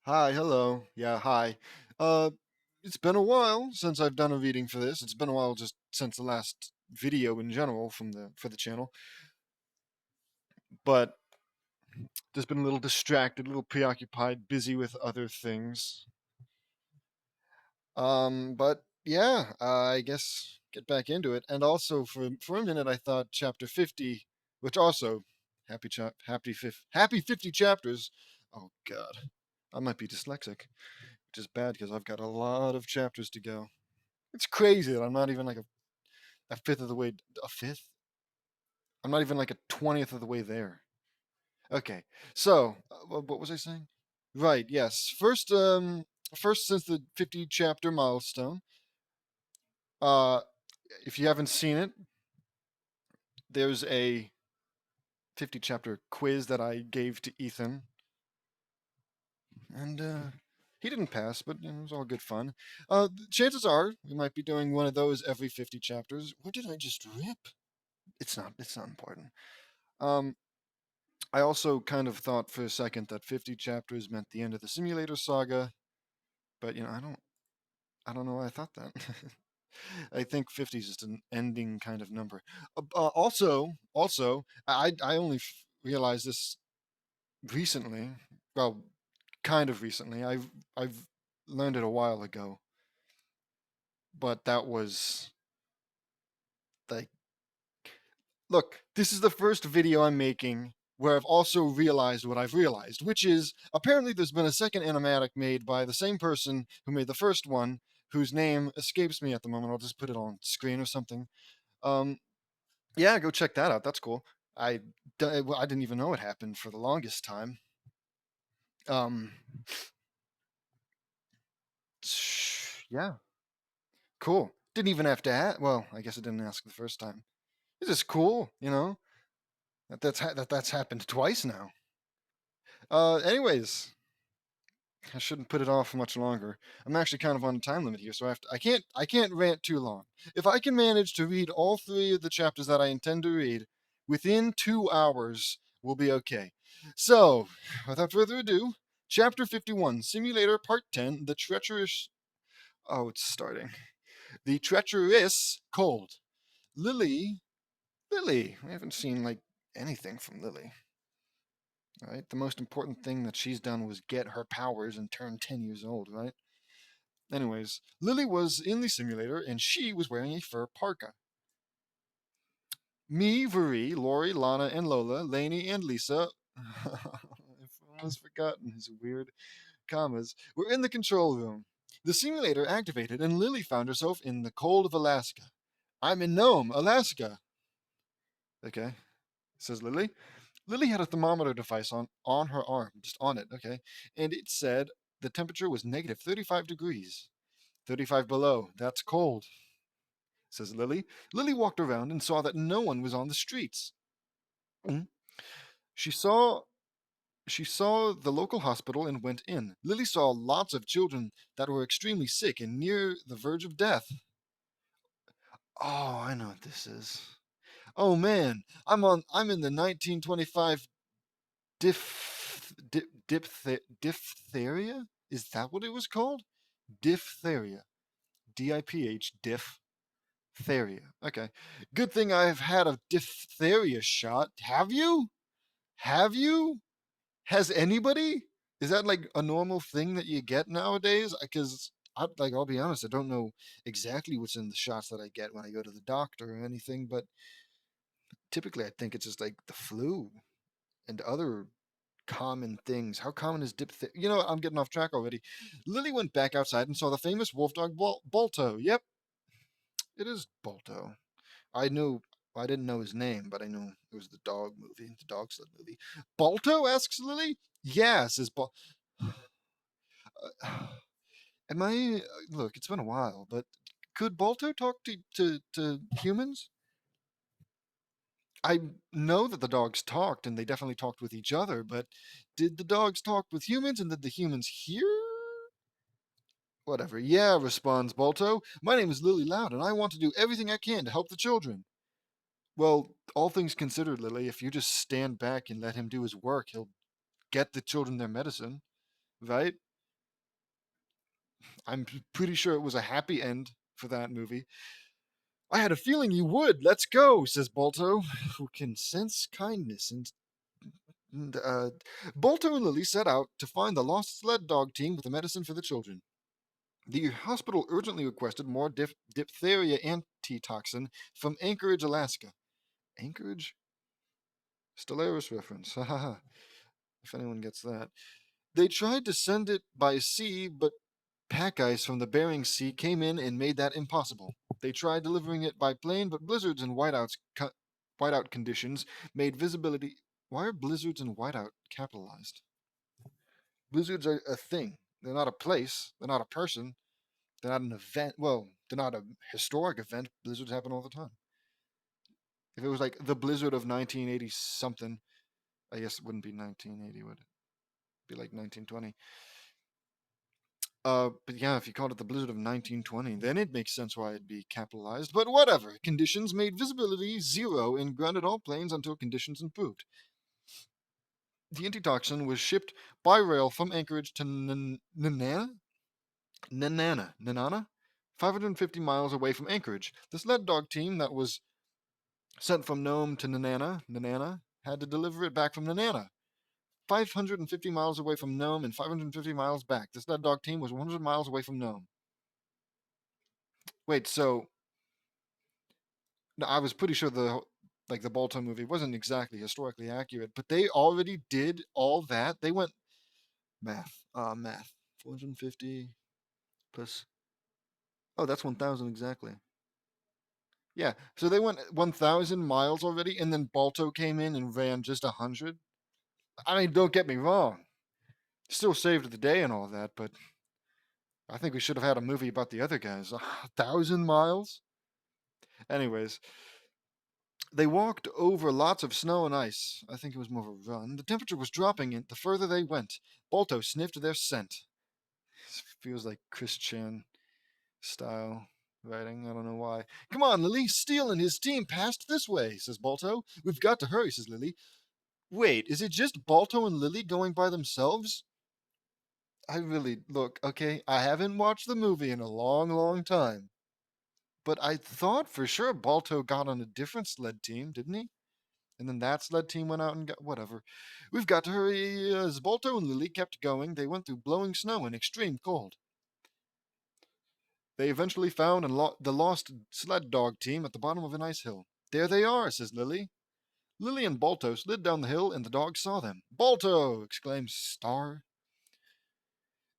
Hi, hello. Yeah, hi. Uh, it's been a while since I've done a reading for this. It's been a while just since the last video in general for the channel. But just been a little distracted, a little preoccupied, busy with other things. But yeah, I guess get back into it. And also for a minute I thought chapter 50, which also happy 50 chapters. Oh God, I might be dyslexic, which is bad because I've got a lot of chapters to go. It's crazy that I'm not even like a fifth of the way. A fifth? I'm not even like a 20th of the way there. Okay, so what was I saying? Right. Yes. First since the 50 chapter milestone. Uh, if you haven't seen it, there's a 50 chapter quiz that I gave to Ethan, and he didn't pass, but it was all good fun. Chances are we might be doing one of those every 50 chapters. What did I just rip? It's not. It's not important. Um, I also kind of thought for a second that 50 chapters meant the end of the simulator saga, but I don't know why I thought that. I think 50 is just an ending kind of number. Also, I only realized this recently. Well, kind of recently. I've learned it a while ago, but that was like, look, this is the first video I'm making where I've also realized what I've realized, which is apparently there's been a second animatic made by the same person who made the first one, whose name escapes me at the moment. I'll just put it on screen or something. Um, yeah, go check that out. That's cool. I I didn't even know it happened for the longest time. Um, yeah, cool. Didn't even have to ask. Well, I guess I didn't ask the first time. It's just cool, that's happened twice now. Anyways, I shouldn't put it off much longer. I'm actually kind of on a time limit here, so I can't rant too long. If I can manage to read all three of the chapters that I intend to read within 2 hours, we'll be okay. So, without further ado, chapter 51, Simulator Part 10, The Treacherous. Oh, it's starting. The Treacherous Cold. Lily. Lily. We haven't seen, like, anything from Lily. Right? The most important thing that she's done was get her powers and turn 10 years old, right? Anyways, Lily was in the simulator and she was wearing a fur parka. Me, Vuri, Lori, Lana, and Lola, Lainey, and Lisa. I've almost forgotten his weird commas. Were in the control room. The simulator activated and Lily found herself in the cold of Alaska. I'm in Nome, Alaska. Okay, says Lily. Lily had a thermometer device on her arm, just on it, okay, and it said the temperature was negative 35 degrees. 35 below, that's cold, says Lily. Lily walked around and saw that no one was on the streets. Mm. She saw she saw the local hospital and went in. Lily saw lots of children that were extremely sick and near the verge of death. Oh, I know what this is. Oh man, I'm in the 1925 diphtheria? Is that what it was called? Diphtheria. DIPH diphtheria. Okay. Good thing I've had a diphtheria shot. Have you? Have you? Has anybody? Is that like a normal thing that you get nowadays? Because I'll be honest, I don't know exactly what's in the shots that I get when I go to the doctor or anything, but typically I think it's just like the flu and other common things. How common is diphtheria? You know, I'm getting off track already. Lily went back outside and saw the famous wolf dog Balto. Yep, it is Balto. I knew I didn't know his name, but I knew it was the dog movie, the dog sled movie. Balto asks Lily. Yeah, says Bal. Am I? Look, it's been a while, but could Balto talk to humans? I know that the dogs talked, and they definitely talked with each other. But did the dogs talk with humans, and did the humans hear? Whatever. Yeah, responds Balto. My name is Lily Loud, and I want to do everything I can to help the children. Well, all things considered, Lily, if you just stand back and let him do his work, he'll get the children their medicine, right? I'm pretty sure it was a happy end for that movie. I had a feeling you would. Let's go, says Balto, who can sense kindness. And Balto and Lily set out to find the lost sled dog team with the medicine for the children. The hospital urgently requested more diphtheria antitoxin from Anchorage, Alaska. Anchorage? Stellaris reference. Ha ha ha. If anyone gets that. They tried to send it by sea, but pack ice from the Bering Sea came in and made that impossible. They tried delivering it by plane, but blizzards and whiteout conditions made visibility. Why are blizzards and whiteout capitalized? Blizzards are a thing. They're not a place. They're not a person. They're not an event. Well, they're not a historic event. Blizzards happen all the time. If it was like the blizzard of 1980 something, I guess it wouldn't be 1980, would it? It'd be like 1920. But yeah, if you called it the blizzard of 1920, then it makes sense why it'd be capitalized. But whatever. Conditions made visibility zero and grounded all planes until conditions improved. The antitoxin was shipped by rail from Anchorage to Nenana, 550 miles away from Anchorage. The sled dog team that was sent from Nome to Nenana, had to deliver it back from Nenana. 550 miles away from Nome and 550 miles back. The sled dog team was 100 miles away from Nome. Wait, so no, I was pretty sure the Balto movie wasn't exactly historically accurate, but they already did all that. They went math. 450 plus. Oh, that's 1,000 exactly. Yeah, so they went 1,000 miles already, and then Balto came in and ran just 100. I mean, don't get me wrong, still saved the day and all that, but I think we should have had a movie about the other guys. 1,000 miles. Anyways, they walked over lots of snow and ice. I think it was more of a run. The temperature was dropping the further they went. Balto sniffed their scent. This feels like Chris Chan style writing. I don't know why. Come on, Lily. Steele and his team passed this way, says Balto. We've got to hurry, says Lily. Wait, is it just Balto and Lily going by themselves? I really look, okay, I haven't watched the movie in a long, long time. But I thought for sure Balto got on a different sled team, didn't he? And then that sled team went out and got whatever. We've got to hurry. As Balto and Lily kept going, they went through blowing snow and extreme cold. They eventually found the lost sled dog team at the bottom of an ice hill. There they are, says Lily. Lily and Balto slid down the hill, and the dog saw them. Balto! Exclaims Star.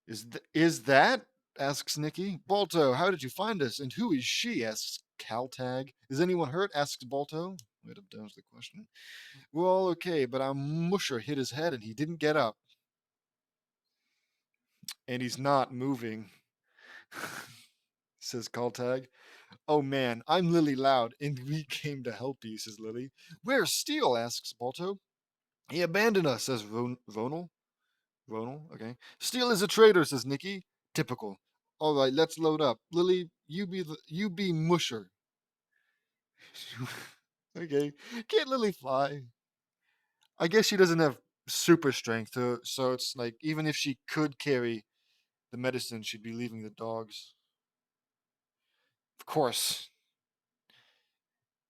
Is that? Asks Nicky. Balto, how did you find us? And who is she? Asks Caltag. Is anyone hurt? Asks Balto. Wait up, there's the question. We're all okay, but our musher hit his head and he didn't get up. And he's not moving, says Caltag. Oh man, I'm Lily Loud, and we came to help you, says Lily. Where's Steele? Asks Balto. He abandoned us, says Ronal. Okay. Steele is a traitor, says Nicky. Typical. All right, let's load up. Lily, you be musher. Okay. Can't Lily fly? I guess she doesn't have super strength, so it's like even if she could carry the medicine, she'd be leaving the dogs. Of course.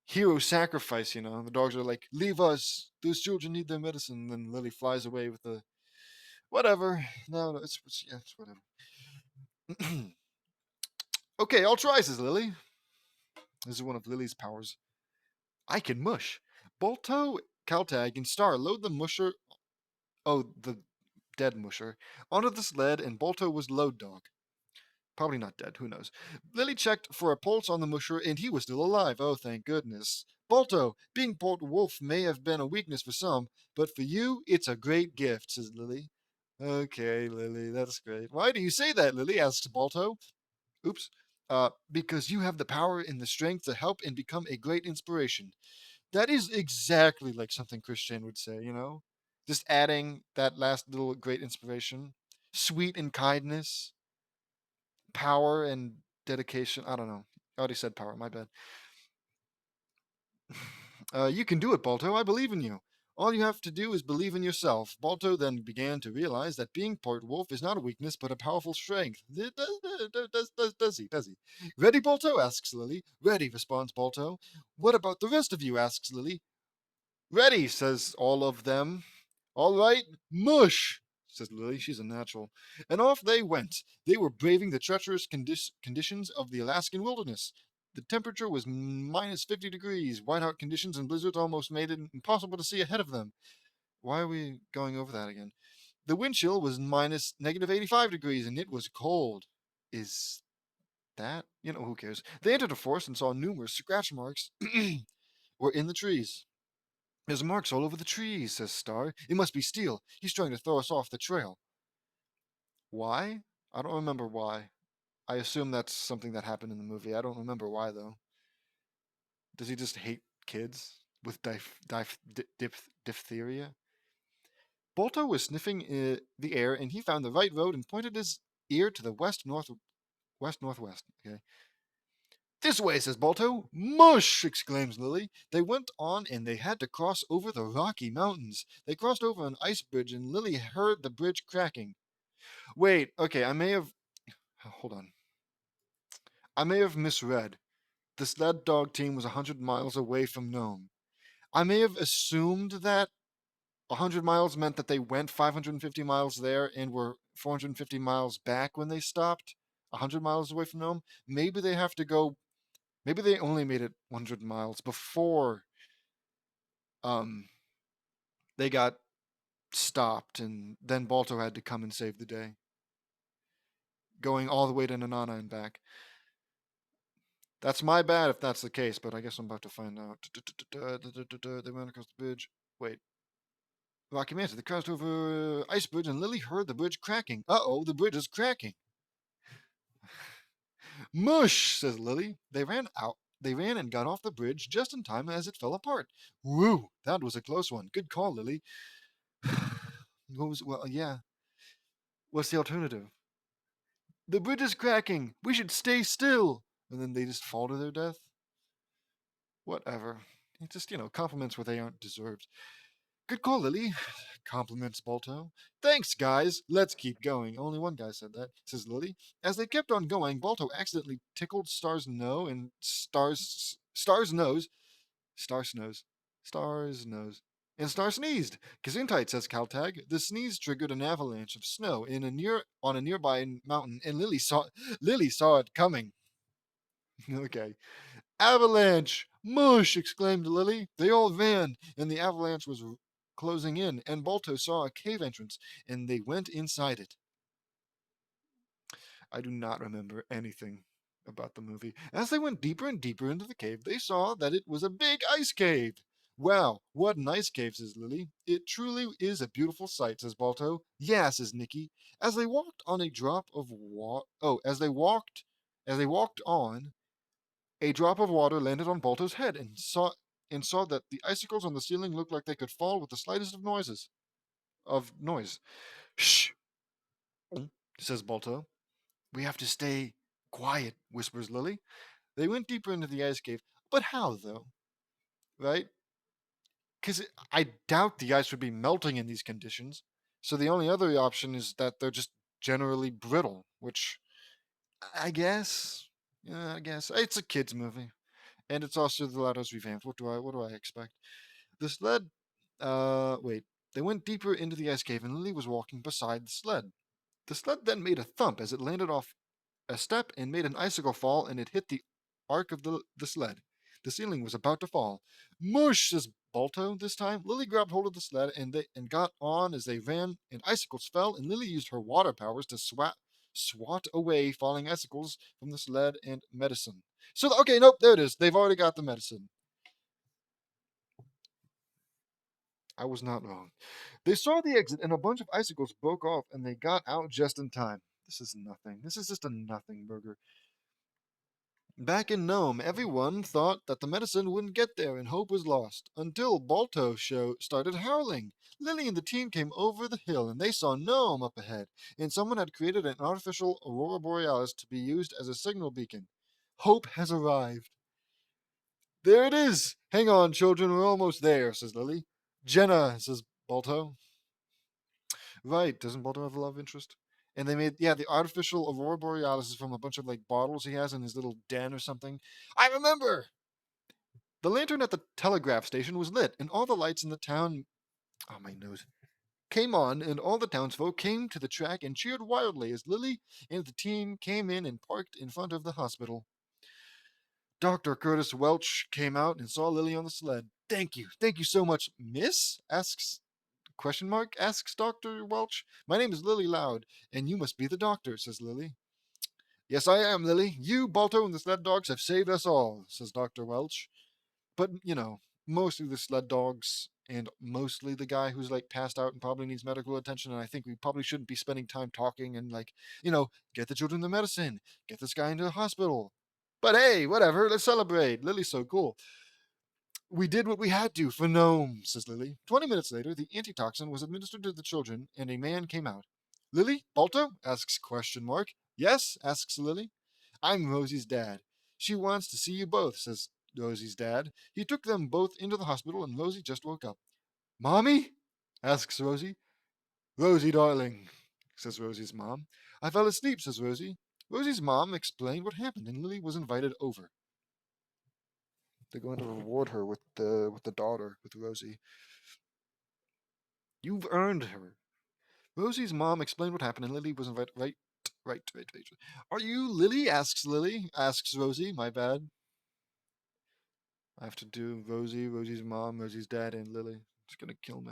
Hero sacrifice, you know. The dogs are like, leave us. Those children need their medicine. And then Lily flies away with the whatever. No, it's whatever. Okay, I'll try, says Lily. This is one of Lily's powers. I can mush. Balto, Caltag, and Star load the musher. Oh, the dead musher onto the sled, and Balto was load dog. Probably not dead, who knows. Lily checked for a pulse on the musher, and he was still alive. Oh, thank goodness. Balto, being part wolf may have been a weakness for some, but for you, it's a great gift, says Lily. Okay, Lily, that's great. Why do you say that, Lily? Asks Balto. Oops. Because you have the power and the strength to help and become a great inspiration. That is exactly like something Christian would say, you know? Just adding that last little great inspiration. Sweet and kindness, power and dedication. I don't know. I already said power, my bad. You can do it, Balto. I believe in you. All you have to do is believe in yourself. Balto then began to realize that being part wolf is not a weakness, but a powerful strength. Does he? Does he? Ready, Balto? Asks Lily. Ready, responds Balto. What about the rest of you? Asks Lily. Ready, says all of them. All right, mush, says Lily. She's a natural. And off they went. They were braving the treacherous conditions of the Alaskan wilderness. The temperature was minus 50 degrees. Whiteout conditions and blizzards almost made it impossible to see ahead of them. Why are we going over that again? The wind chill was minus negative 85 degrees, and it was cold. Is that? Who cares? They entered a forest and saw numerous scratch marks were in the trees. There's marks all over the trees, says Star. It must be Steel. He's trying to throw us off the trail. Why? I don't remember why. I assume that's something that happened in the movie. I don't remember why, though. Does he just hate kids with diphtheria? Balto was sniffing the air, and he found the right road and pointed his ear to the west-northwest. Okay. This way, says Balto. Mush! Exclaims Lily. They went on, and they had to cross over the Rocky Mountains. They crossed over an ice bridge, and Lily heard the bridge cracking. Wait, okay, I may have. Hold on. I may have misread. The sled dog team was 100 miles away from Nome. I may have assumed that 100 miles meant that they went 550 miles there and were 450 miles back when they stopped 100 miles away from Nome. Maybe they have to go. Maybe they only made it 100 miles before um, they got stopped, and then Balto had to come and save the day, going all the way to Nanana and back. That's my bad if that's the case, but I guess I'm about to find out. They went across the bridge. Wait. Rocky Mountain. They crossed over ice bridge, and Lily heard the bridge cracking. Uh-oh, the bridge is cracking. Mush, says Lily. They ran out. They ran and got off the bridge just in time as it fell apart. Woo, that was a close one. Good call, Lily. Yeah. What's the alternative? The bridge is cracking. We should stay still. And then they just fall to their death. Whatever. It just, compliments where they aren't deserved. Good call, Lily. Compliments Balto. Thanks, guys. Let's keep going. Only one guy said that, says Lily. As they kept on going, Balto accidentally tickled Star's nose and Star's nose. Star's nose. And Star sneezed. Gesundheit, says Caltag. The sneeze triggered an avalanche of snow on a nearby mountain, and Lily saw it coming. Okay. Avalanche! Mush! Exclaimed Lily. They all ran, and the avalanche was closing in, and Balto saw a cave entrance, and they went inside it. I do not remember anything about the movie. As they went deeper and deeper into the cave, they saw that it was a big ice cave. Wow, what an ice cave, says Lily. It truly is a beautiful sight, says Balto. Yeah, says Nicky. As they walked on a drop of water. Oh, as they walked on, a drop of water landed on Balto's head and saw that the icicles on the ceiling looked like they could fall with the slightest of noise. Shh, says Balto. We have to stay quiet, whispers Lily. They went deeper into the ice cave. But how, though? Right? Because I doubt the ice would be melting in these conditions. So the only other option is that they're just generally brittle, which I guess. Yeah, I guess. It's a kid's movie. And it's also the Lattice Revamped. What do I expect? The sled. Wait. They went deeper into the ice cave, and Lily was walking beside the sled. The sled then made a thump as it landed off a step and made an icicle fall, and it hit the arc of the sled. The ceiling was about to fall. Mush, says Balto this time. Lily grabbed hold of the sled and got on as they ran, and icicles fell, and Lily used her water powers to swat away falling icicles from the sled and medicine. So, okay, nope, there it is. They've already got the medicine. I was not wrong. They saw the exit, and a bunch of icicles broke off, and they got out just in time. This is nothing. This is just a nothing burger. Back in Nome, everyone thought that the medicine wouldn't get there and hope was lost, until Balto started howling. Lily and the team came over the hill, and they saw Nome up ahead, and someone had created an artificial aurora borealis to be used as a signal beacon. Hope has arrived. There it is! Hang on, children, we're almost there, says Lily. Jenna, says Balto. Right, doesn't Balto have a love interest? And they made, yeah, the artificial Aurora Borealis is from a bunch of like bottles he has in his little den or something. I remember! The lantern at the telegraph station was lit, and all the lights in the town, oh my nose, came on, and all the townsfolk came to the track and cheered wildly as Lily and the team came in and parked in front of the hospital. Dr. Curtis Welch came out and saw Lily on the sled. Thank you so much, miss? Asks Dr. Welch. My name is Lily Loud, and you must be the doctor, says Lily. Yes, I am, Lily. You, Balto, and the sled dogs have saved us all, says Dr. Welch. But, mostly the sled dogs and mostly the guy who's like passed out and probably needs medical attention. And I think we probably shouldn't be spending time talking and like, get the children the medicine, get this guy into the hospital. But hey, whatever, let's celebrate. Lily's so cool. We did what we had to for Gnome, says Lily. 20 minutes later, the antitoxin was administered to the children and a man came out. Lily? Balto? Asks question mark. Yes, asks Lily. I'm Rosie's dad. She wants to see you both, says Rosie's dad. He took them both into the hospital and Rosie just woke up. Mommy? Asks Rosie. Rosie, darling, says Rosie's mom. I fell asleep, says Rosie. Rosie's mom explained what happened and Lily was invited over. They're going to reward her with the daughter, with Rosie. You've earned her. Rosie's mom explained what happened and Lily was invited. Right. Are you Lily? Asks Lily. Asks Rosie. My bad. I have to do Rosie, Rosie's mom, Rosie's dad, and Lily. It's gonna kill me.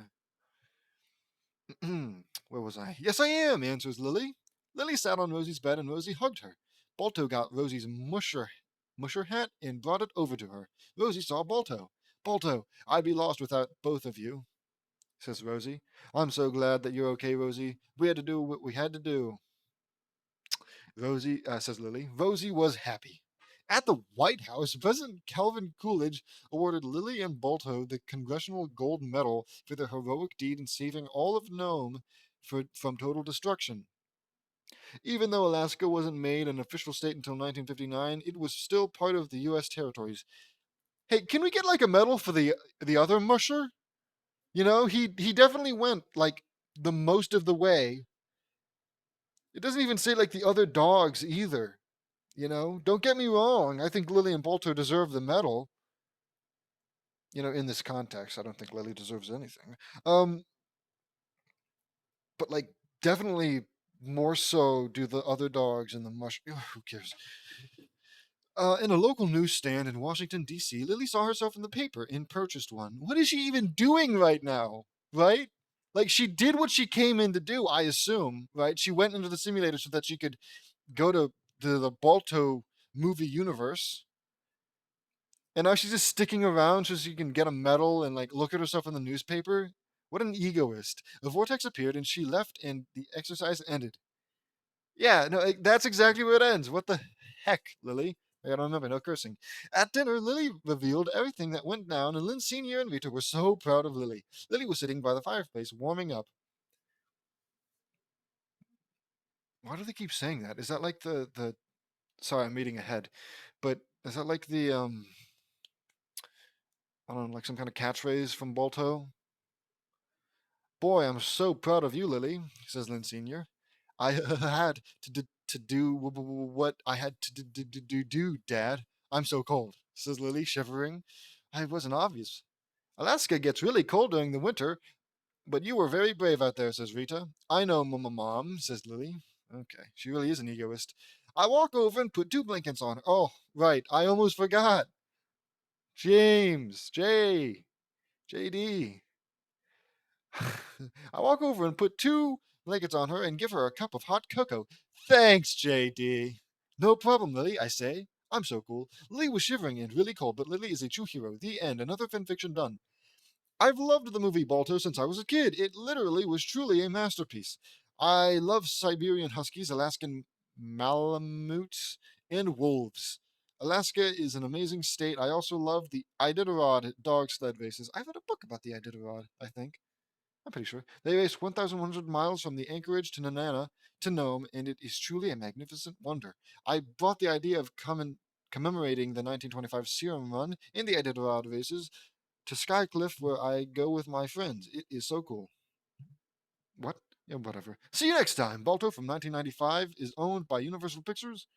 Where was I? Yes, I am, answers Lily. Lily sat on Rosie's bed and Rosie hugged her. Balto got Rosie's musher hat and brought it over to her. Rosie saw Balto. Balto, I'd be lost without both of you, says Rosie. I'm so glad that you're okay, Rosie. We had to do what we had to do. Rosie, says Lily. Rosie was happy. At the White House, President Calvin Coolidge awarded Lily and Balto the Congressional Gold Medal for their heroic deed in saving all of Nome from total destruction. Even though Alaska wasn't made an official state until 1959, it was still part of the U.S. territories. Hey, can we get like a medal for the other musher? He definitely went like the most of the way. It doesn't even say like the other dogs either. Don't get me wrong. I think Lily and Balto deserve the medal. In this context, I don't think Lily deserves anything. But like, definitely more so do the other dogs and the mush. Ugh, who cares? In a local newsstand in Washington, D.C., Lily saw herself in the paper and purchased one. What is she even doing right now? Right? Like, she did what she came in to do, I assume, right? She went into the simulator so that she could go to the Balto movie universe. And now she's just sticking around so she can get a medal and like look at herself in the newspaper. What an egoist. A vortex appeared and she left and the exercise ended. Yeah, no, that's exactly where it ends. What the heck, Lily? I gotta remember, no cursing. At dinner, Lily revealed everything that went down, and Lynn Sr. and Rita were so proud of Lily. Lily was sitting by the fireplace, warming up. Why do they keep saying that? Is that like the sorry, I'm reading ahead. But is that like the I don't know, like some kind of catchphrase from Balto? Boy, I'm so proud of you, Lily, says Lynn Sr. I had to do what I had to do, Dad. I'm so cold, says Lily, shivering. I wasn't obvious. Alaska gets really cold during the winter, but you were very brave out there, says Rita. I know, Mom, says Lily. Okay, she really is an egoist. I walk over and put two blankets on her. Oh, right, I almost forgot. James, JD. I walk over and put two blankets on her and give her a cup of hot cocoa. Thanks, JD. No problem, Lily, I say. I'm so cool. Lily was shivering and really cold, but Lily is a true hero. The end. Another fanfiction done. I've loved the movie Balto since I was a kid. It literally was truly a masterpiece. I love Siberian Huskies, Alaskan Malamutes, and wolves. Alaska is an amazing state. I also love the Iditarod dog sled races. I've read a book about the Iditarod, I think. I'm pretty sure. They race 1,100 miles from the anchorage to Nanana to Nome, and it is truly a magnificent wonder. I brought the idea of commemorating the 1925 Serum Run in the Iditarod races to Skycliff where I go with my friends. It is so cool. What? Yeah, whatever. See you next time. Balto from 1995 is owned by Universal Pictures,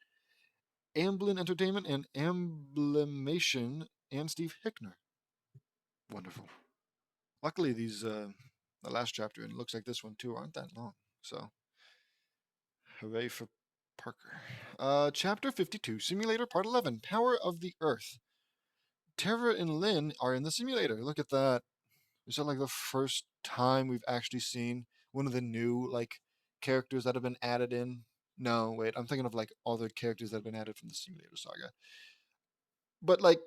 Amblin Entertainment, and Amblimation, and Steve Hickner. Wonderful. Luckily, the last chapter, and it looks like this one too, aren't that long. So, hooray for Parker. Chapter 52, Simulator Part 11, Power of the Earth. Tara and Lynn are in the simulator. Look at that. Is that like the first time we've actually seen one of the new like characters that have been added in? No, wait, I'm thinking of like other characters that have been added from the Simulator Saga. But like,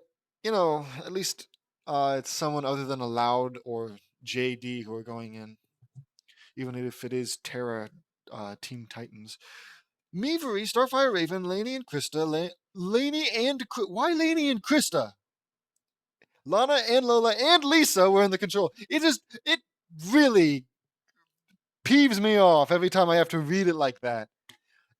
at least it's someone other than Aloud or JD who are going in, even if it is Terra Teen Titans. Meavery, Starfire Raven, Lainey and Krista, Lainey and why Lainey and Krista? Lana and Lola and Lisa were in the control. It really peeves me off every time I have to read it like that.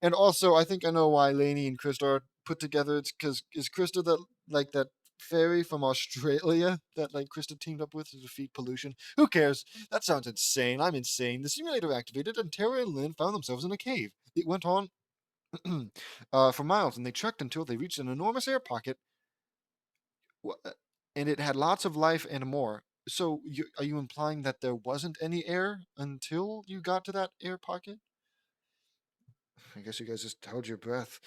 And also, I think I know why Lainey and Krista are put together. It's because is Krista that fairy from Australia that like Krista teamed up with to defeat pollution? Who cares? That sounds insane. I'm insane. The simulator activated, and Tara and Lynn found themselves in a cave. It went on for miles, and they trekked until they reached an enormous air pocket, and it had lots of life and more. So, are you implying that there wasn't any air until you got to that air pocket? I guess you guys just held your breath.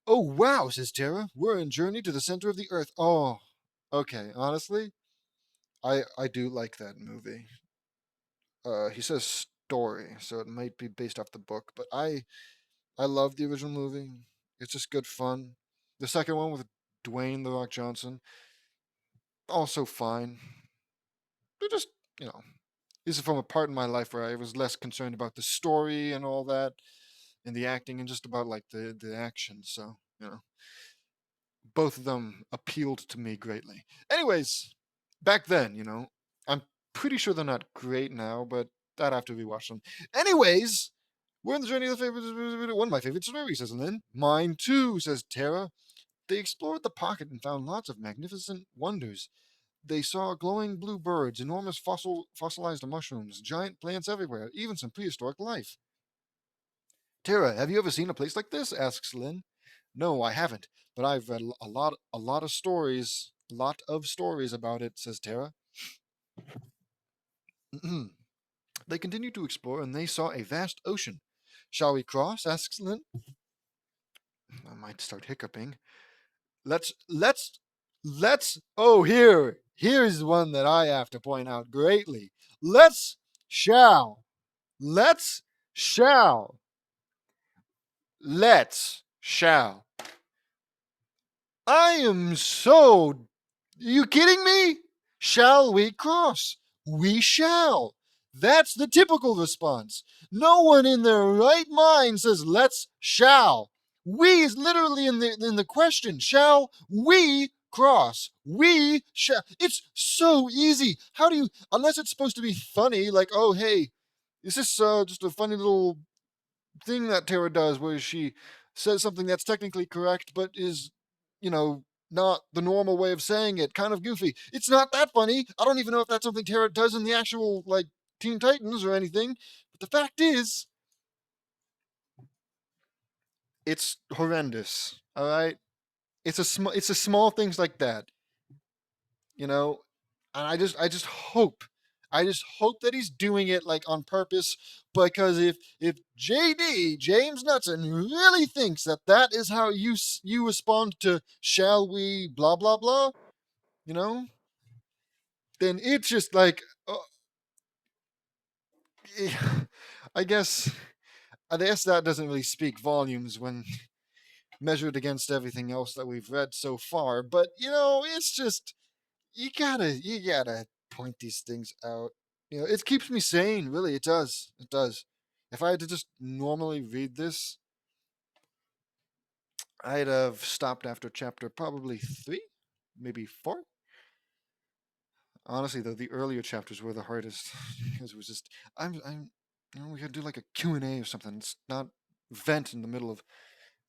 Oh, wow, says Tara. We're on journey to the center of the earth. Oh, okay. Honestly, I do like that movie. He says story, so it might be based off the book, but I love the original movie. It's just good fun. The second one with Dwayne The Rock Johnson, also fine. They're just, you know, this is from a part in my life where I was less concerned about the story and all that, and the acting, and just about like the action. So, both of them appealed to me greatly. Anyways, back then, I'm pretty sure they're not great now, but I'd have to rewatch them. Anyways, we're in the journey of the favorite, one of my favorite stories, says Lynn. Mine too, says Tara. They explored the pocket and found lots of magnificent wonders. They saw glowing blue birds, enormous fossilized mushrooms, giant plants everywhere, even some prehistoric life. Tara, have you ever seen a place like this? Asks Lynn. No, I haven't, but I've read a lot of stories about it, says Tara. They continued to explore and they saw a vast ocean. Shall we cross? Asks Lynn. I might start hiccuping. Oh, here's one that I have to point out greatly. Let's, shall, let's, shall, let's, shall. I am so. Are you kidding me? Shall we cross? We shall. That's the typical response. No one in their right mind says let's shall. We is literally in the question. Shall we cross? We shall. It's so easy. How do you, unless it's supposed to be funny, like, oh hey, is this just a funny little thing that Tara does where she says something that's technically correct but is, not the normal way of saying it, kind of goofy. It's not that funny. I don't even know if that's something Tara does in the actual like Teen Titans or anything. But the fact is, it's horrendous. All right, it's a small things like that, you know. And I just hope that he's doing it like on purpose, because if JD James Knutson really thinks that that is how you respond to shall we blah blah blah, you know, then it's just like I guess that doesn't really speak volumes when measured against everything else that we've read so far. But it's just you gotta point these things out. It keeps me sane. Really, it does. It does. If I had to just normally read this, I'd have stopped after chapter probably 3, maybe 4. Honestly, though, the earlier chapters were the hardest because it was just we gotta do like a Q&A or something. It's not vent in the middle of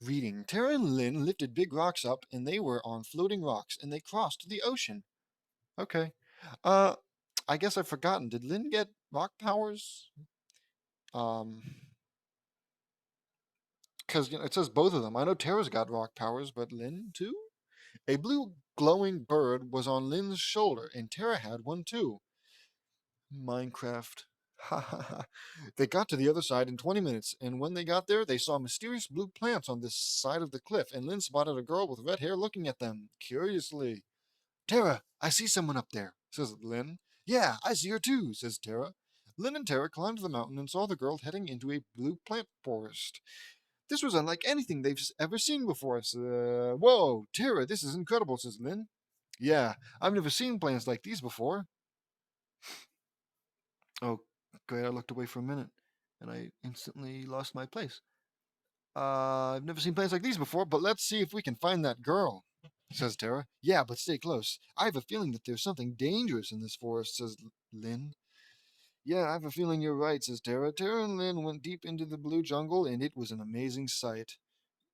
reading. Tara and Lynn lifted big rocks up, and they were on floating rocks, and they crossed the ocean. Okay. Uh, I guess I've forgotten. Did Lynn get rock powers? Um, because it says both of them. I know Tara's got rock powers, but Lynn too? A blue glowing bird was on Lynn's shoulder, and Tara had one too. Minecraft. Ha ha ha. They got to the other side in 20 minutes, and when they got there, they saw mysterious blue plants on this side of the cliff, and Lynn spotted a girl with red hair looking at them curiously. Tara, I see someone up there, says Lynn. Yeah, I see her too, says Tara. Lynn and Tara climbed the mountain and saw the girl heading into a blue plant forest. This was unlike anything they've ever seen before. Whoa, Tara, this is incredible, says Lynn. Yeah, I've never seen plants like these before. Oh, great, I looked away for a minute, and I instantly lost my place. I've never seen plants like these before, but let's see if we can find that girl, says Tara. Yeah, but stay close. I have a feeling that there's something dangerous in this forest, says Lynn. Yeah, I have a feeling you're right, says Tara. Tara and Lynn went deep into the blue jungle, and it was an amazing sight.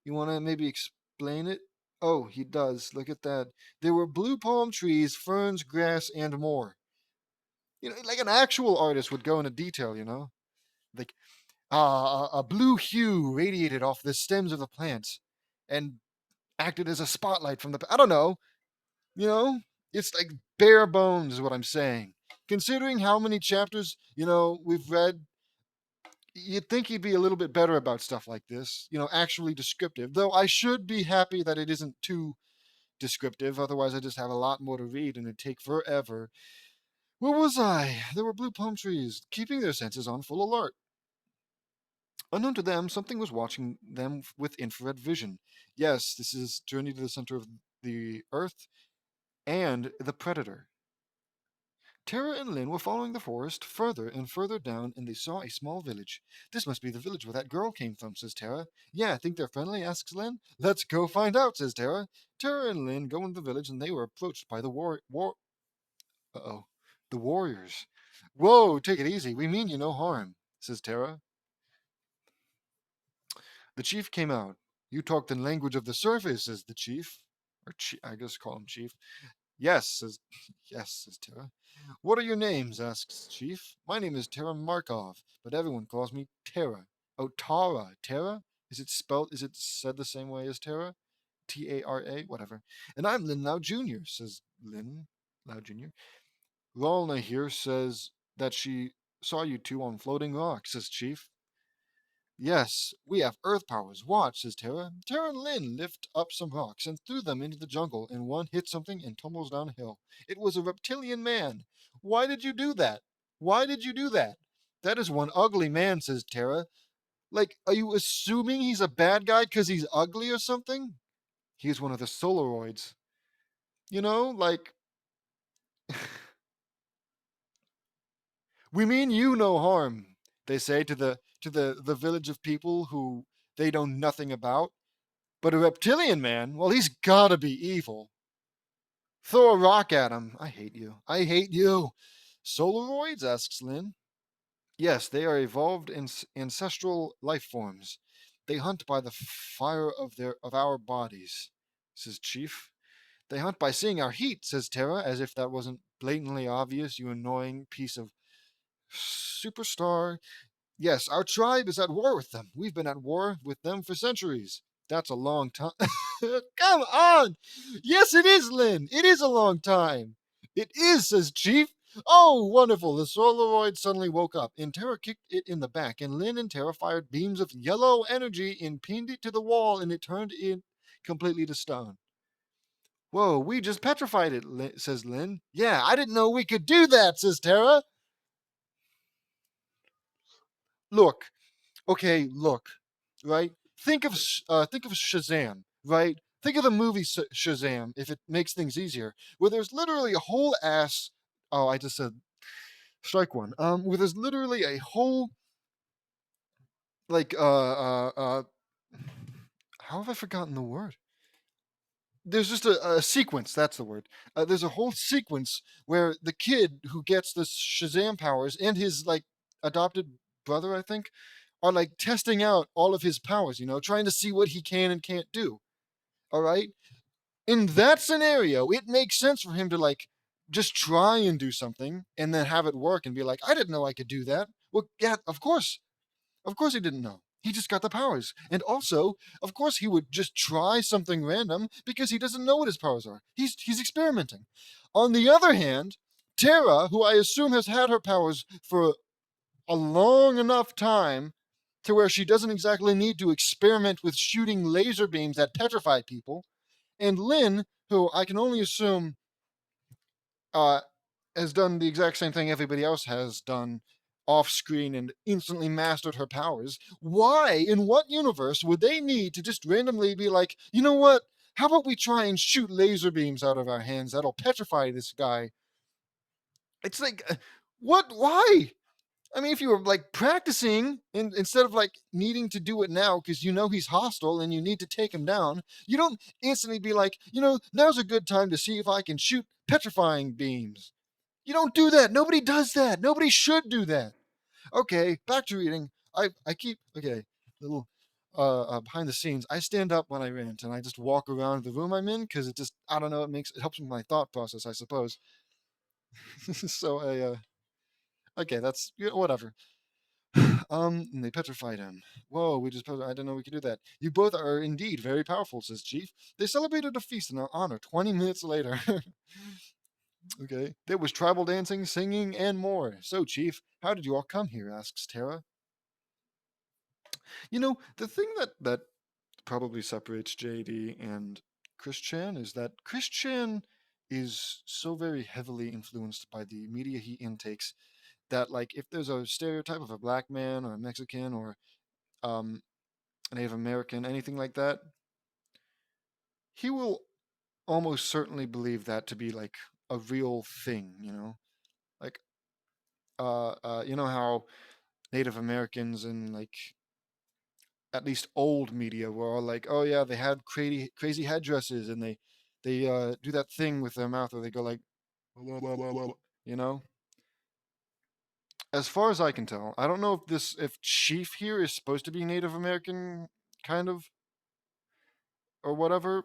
You want to maybe explain it? Oh, he does. Look at that. There were blue palm trees, ferns, grass, and more. Like an actual artist would go into detail, Like a blue hue radiated off the stems of the plants and acted as a spotlight from the. I don't know. You know, it's like bare bones, is what I'm saying. Considering how many chapters, we've read, you'd think he'd be a little bit better about stuff like this, actually descriptive. Though I should be happy that it isn't too descriptive, otherwise I just have a lot more to read and it'd take forever. Where was I? There were blue palm trees, keeping their senses on full alert. Unknown to them, something was watching them with infrared vision. Yes, this is Journey to the Center of the Earth and the Predator. Tara and Lynn were following the forest further and further down, and they saw a small village. This must be the village where that girl came from, says Tara. Yeah, I think they're friendly, asks Lynn. Let's go find out, says Tara. Tara and Lynn go into the village, and they were approached by uh-oh, the warriors. Whoa, take it easy. We mean you no harm, says Tara. The chief came out. You talked in language of the surface, says the chief. I guess call him chief. Yes, says yes, says Tara. What are your names? Asks Chief. My name is Tara Markov, but everyone calls me Tara. Oh, Tara. Tara? Is it said the same way as Tara? Tara? Whatever. And I'm Lin Lau Jr., says Lin Lau Jr. Lolna here says that she saw you two on floating rocks, says Chief. Yes, we have earth powers. Watch, says Tara. Tara and Lynn lift up some rocks and threw them into the jungle, and one hits something and tumbles down a hill. It was a reptilian man. Why did you do that? Why did you do that? That is one ugly man, says Tara. Like, are you assuming he's a bad guy because he's ugly or something? He's one of the Solaroids. Like, we mean you no harm, they say to the village of people who they know nothing about. But a reptilian man, well, he's gotta be evil. Throw a rock at him. I hate you. I hate you. Solaroids? Asks Lynn. Yes, they are evolved ancestral life forms. They hunt by the fire of our bodies, says Chief. They hunt by seeing our heat, says Tara, as if that wasn't blatantly obvious, you annoying piece of superstar. Yes, our tribe is at war with them. We've been at war with them for centuries. That's a long time. Come on! Yes, it is, Lynn. It is a long time. It is, says Chief. Oh, wonderful. The Solaroid suddenly woke up, and Tara kicked it in the back, and Lynn and Tara fired beams of yellow energy and pinned it to the wall, and it turned in completely to stone. Whoa, we just petrified it, says Lynn. Yeah, I didn't know we could do that, says Tara. Look, okay, look, right? Think of Shazam, right? Think of the movie Shazam, if it makes things easier, where there's literally a whole ass. Oh, I just said strike one. Where there's literally a whole like how have I forgotten the word? There's just a sequence. That's the word. There's a whole sequence where the kid who gets the Shazam powers and his like adopted brother, I think, are like testing out all of his powers. Trying to see what he can and can't do. All right. In that scenario, it makes sense for him to like just try and do something and then have it work and be like, I didn't know I could do that. Well, yeah, of course. Of course he didn't know. He just got the powers. And also, of course he would just try something random because he doesn't know what his powers are. He's experimenting. On the other hand, Terra, who I assume has had her powers for a long enough time to where she doesn't exactly need to experiment with shooting laser beams that petrify people, and Lynn, who I can only assume uh, has done the exact same thing everybody else has done off screen and instantly mastered her powers. Why, in what universe, would they need to just randomly be like, you know what? How about we try and shoot laser beams out of our hands that'll petrify this guy? It's like, what? Why? I mean, if you were like practicing instead of like needing to do it now because you know he's hostile and you need to take him down, you don't instantly be like, now's a good time to see if I can shoot petrifying beams. You don't do that. Nobody does that. Nobody should do that. Okay, back to reading. I keep okay. Little behind the scenes. I stand up when I rant and I just walk around the room I'm in because it just I don't know. It helps with my thought process, I suppose. So okay, that's whatever. And they petrified him. Whoa, I didn't know we could do that. You both are indeed very powerful, says Chief. They celebrated a feast in our honor 20 minutes later. Okay. There was tribal dancing, singing, and more. So, Chief, how did you all come here? Asks Tara. The thing that probably separates JD and Christian is that Christian is so very heavily influenced by the media he intakes that, like, if there's a stereotype of a black man or a Mexican or um, a Native American, anything like that, he will almost certainly believe that to be like a real thing. Like, you know how Native Americans and like at least old media were all like, oh yeah, they had crazy headdresses and they do that thing with their mouth where they go like, blah, blah, blah, blah, you know. As far as I can tell, I don't know if Chief here is supposed to be Native American, kind of, or whatever.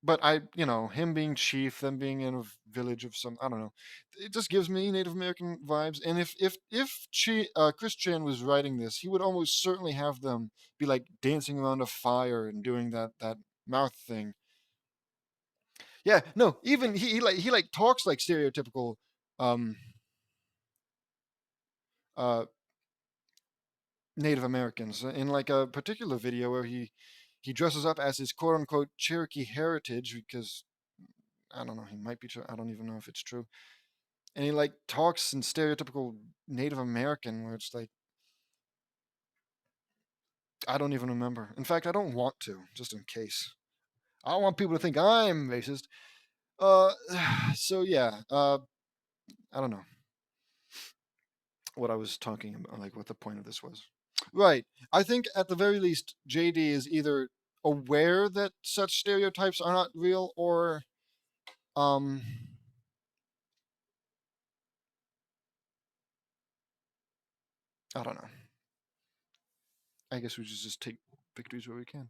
But him being chief, them being in a village of some, I don't know, it just gives me Native American vibes. And if Christian was writing this, he would almost certainly have them be like dancing around a fire and doing that mouth thing. Yeah, no, even he talks like stereotypical um uh Native Americans in like a particular video where he dresses up as his quote unquote Cherokee heritage because I don't know, he might be true. I don't even know if it's true, and he like talks in stereotypical Native American, where it's like I don't even remember. In fact, I don't want to, just in case. I don't want people to think I'm racist. Uh, so yeah. I don't know what I was talking about, like what the point of this was. Right. I think at the very least, JD is either aware that such stereotypes are not real, or um, I don't know. I guess we should just take victories where we can.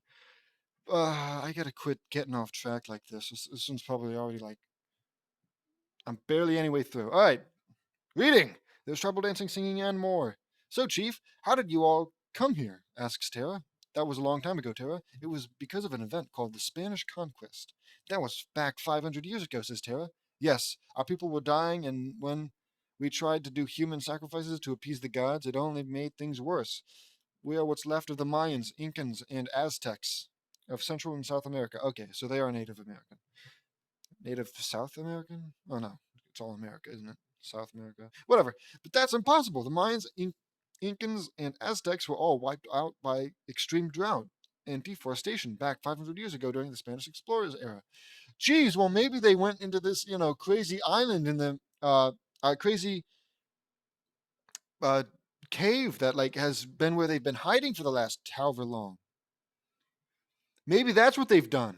I gotta quit getting off track like this. This one's probably already like I'm barely any way through. All right, reading. There's trouble dancing, singing, and more. So, Chief, how did you all come here? Asks Tara. That was a long time ago, Tara. It was because of an event called the Spanish Conquest. That was back 500 years ago, says Tara. Yes, our people were dying, and when we tried to do human sacrifices to appease the gods, it only made things worse. We are what's left of the Mayans, Incans, and Aztecs of Central and South America. Okay, so they are Native American. Native South American? Oh no, it's all America, isn't it? South America, whatever. But that's impossible. The Mayans, Incans, and Aztecs were all wiped out by extreme drought and deforestation back 500 years ago during the Spanish explorers era. Geez, well maybe they went into this crazy island in the crazy uh, cave that like has been where they've been hiding for the last however long. Maybe that's what they've done.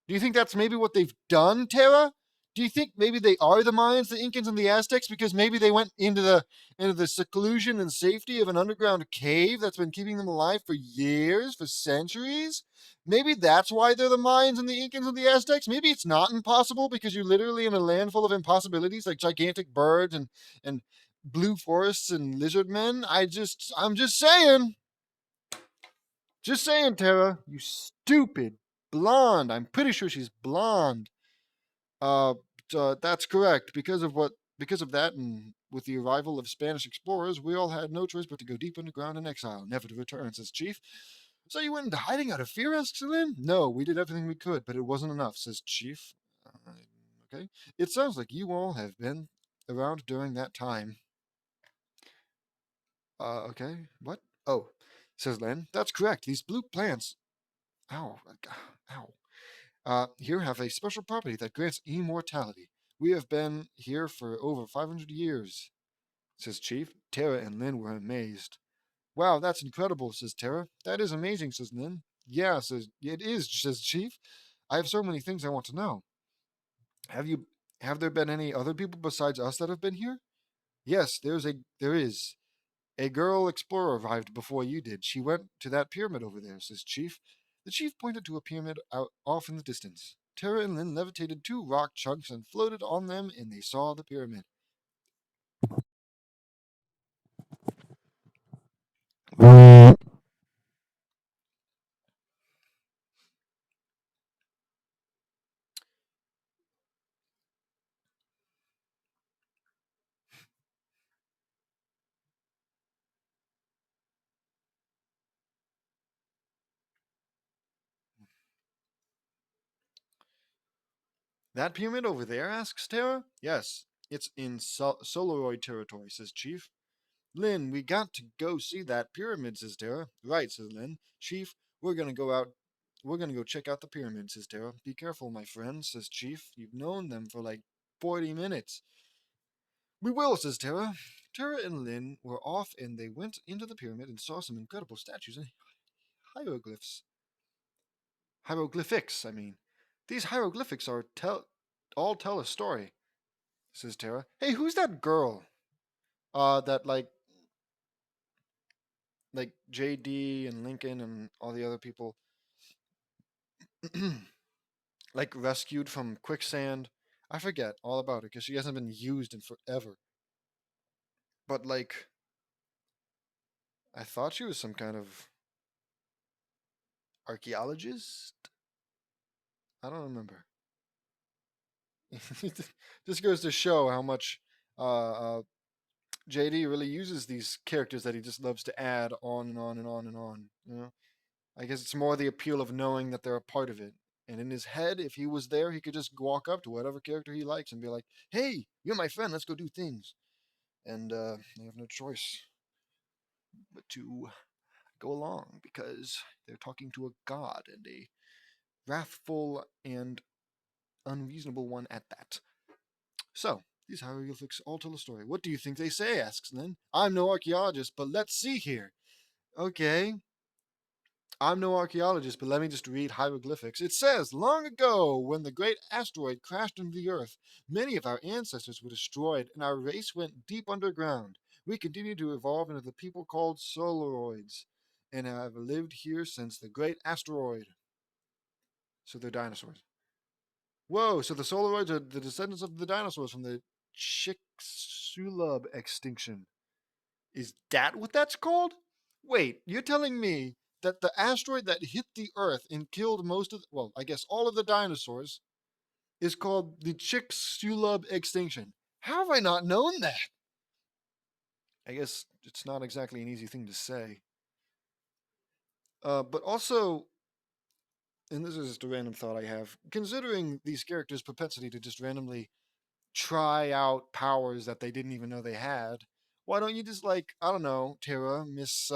Do you think that's maybe what they've done, Tara? Do you think maybe they are the Mayans, the Incans, and the Aztecs because maybe they went into the seclusion and safety of an underground cave that's been keeping them alive for years, for centuries? Maybe that's why they're the Mayans and the Incans and the Aztecs. Maybe it's not impossible because you're literally in a land full of impossibilities like gigantic birds and blue forests and lizard men. I'm just saying. Just saying, Tara. You stupid blonde. I'm pretty sure she's blonde. Uh, that's correct. Because of that, and with the arrival of Spanish explorers, we all had no choice but to go deep underground in exile, never to return, says Chief. So you went into hiding out of fear, asks Lynn. No, we did everything we could, but it wasn't enough, says Chief. Okay. It sounds like you all have been around during that time. Okay. What? Oh, says Lynn. That's correct. These blue plants. Ow. Ow. Here have a special property that grants immortality. We have been here for over 500 years, says Chief. Tara and Lynn were amazed. Wow, that's incredible, says Tara. That is amazing, says Lynn. Yeah, says it is, says Chief. I have so many things I want to know. Have you have there been any other people besides us that have been here? Yes, there is. A girl explorer arrived before you did. She went to that pyramid over there, says Chief. The chief pointed to a pyramid out off in the distance. Tara and Lynn levitated two rock chunks and floated on them, and they saw the pyramid. That pyramid over there? Asks Tara. Yes, it's in Solaroid territory, says Chief. Lynn, we got to go see that pyramid, says Tara. Right, says Lynn. Chief, we're gonna go out. We're gonna go check out the pyramid, says Tara. Be careful, my friend, says Chief. You've known them for like 40 minutes. We will, says Tara. Tara and Lynn were off, and they went into the pyramid and saw some incredible statues and hieroglyphs. Hieroglyphics, I mean. These hieroglyphics all tell a story, says Tara. Hey, who's that girl? That like JD and Lincoln and all the other people like rescued from quicksand. I forget all about it because she hasn't been used in forever. But like, I thought she was some kind of archaeologist. I don't remember. Just goes to show how much uh, JD really uses these characters that he just loves to add on and on and on and on. You know, I guess it's more the appeal of knowing that they're a part of it. And in his head, if he was there, he could just walk up to whatever character he likes and be like, "Hey, you're my friend. Let's go do things." And they have no choice but to go along because they're talking to a god and a wrathful and unreasonable one at that. So, these hieroglyphics all tell a story. What do you think they say? Asks Lynn. I'm no archaeologist, but let's see here. Okay, I'm no archaeologist, but let me just read hieroglyphics. It says, long ago, when the great asteroid crashed into the Earth, many of our ancestors were destroyed, and our race went deep underground. We continued to evolve into the people called Solaroids, and have lived here since the great asteroid. So they're dinosaurs. Whoa, so the Solaroids are the descendants of the dinosaurs from the Chicxulub extinction. Is that what that's called? Wait, you're telling me that the asteroid that hit the Earth and killed most of, well, I guess all of the dinosaurs is called the Chicxulub extinction. How have I not known that? I guess it's not exactly an easy thing to say. But also, and this is just a random thought I have, considering these characters' propensity to just randomly try out powers that they didn't even know they had. Why don't you just like I don't know, Terra, Miss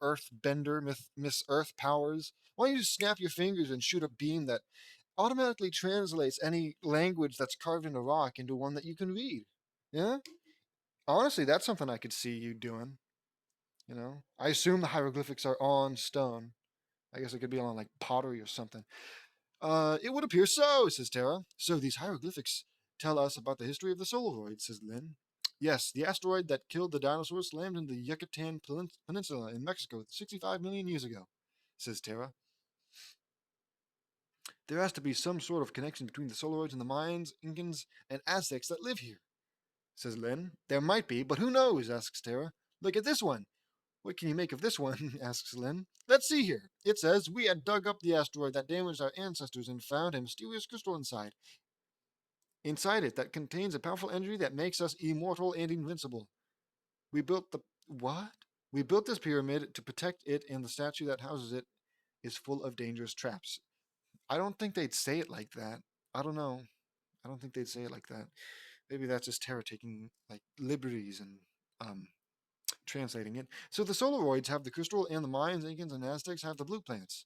Earth Bender, Miss Earth powers? Why don't you just snap your fingers and shoot a beam that automatically translates any language that's carved into rock into one that you can read? Yeah, honestly, that's something I could see you doing. You know, I assume the hieroglyphics are on stone. I guess it could be on like pottery or something. It would appear so, says Terra. So these hieroglyphics tell us about the history of the Solaroid, says Lynn. Yes, the asteroid that killed the dinosaurs slammed into the Yucatan Peninsula in Mexico 65 million years ago, says Tara. There has to be some sort of connection between the Solaroids and the Mayans, Incans, and Aztecs that live here, says Lynn. There might be, but who knows, asks Tara. Look at this one. What can you make of this one? Asks Lynn. Let's see here. It says, we had dug up the asteroid that damaged our ancestors and found a mysterious crystal inside. Inside it that contains a powerful energy that makes us immortal and invincible. We built the... What? We built this pyramid to protect it, and the statue that houses it is full of dangerous traps. I don't think they'd say it like that. I don't know. I don't think they'd say it like that. Maybe that's just Terra taking like liberties and translating it. So the Solaroids have the crystal, and the Mayans, Incans, and Aztecs have the blue plants.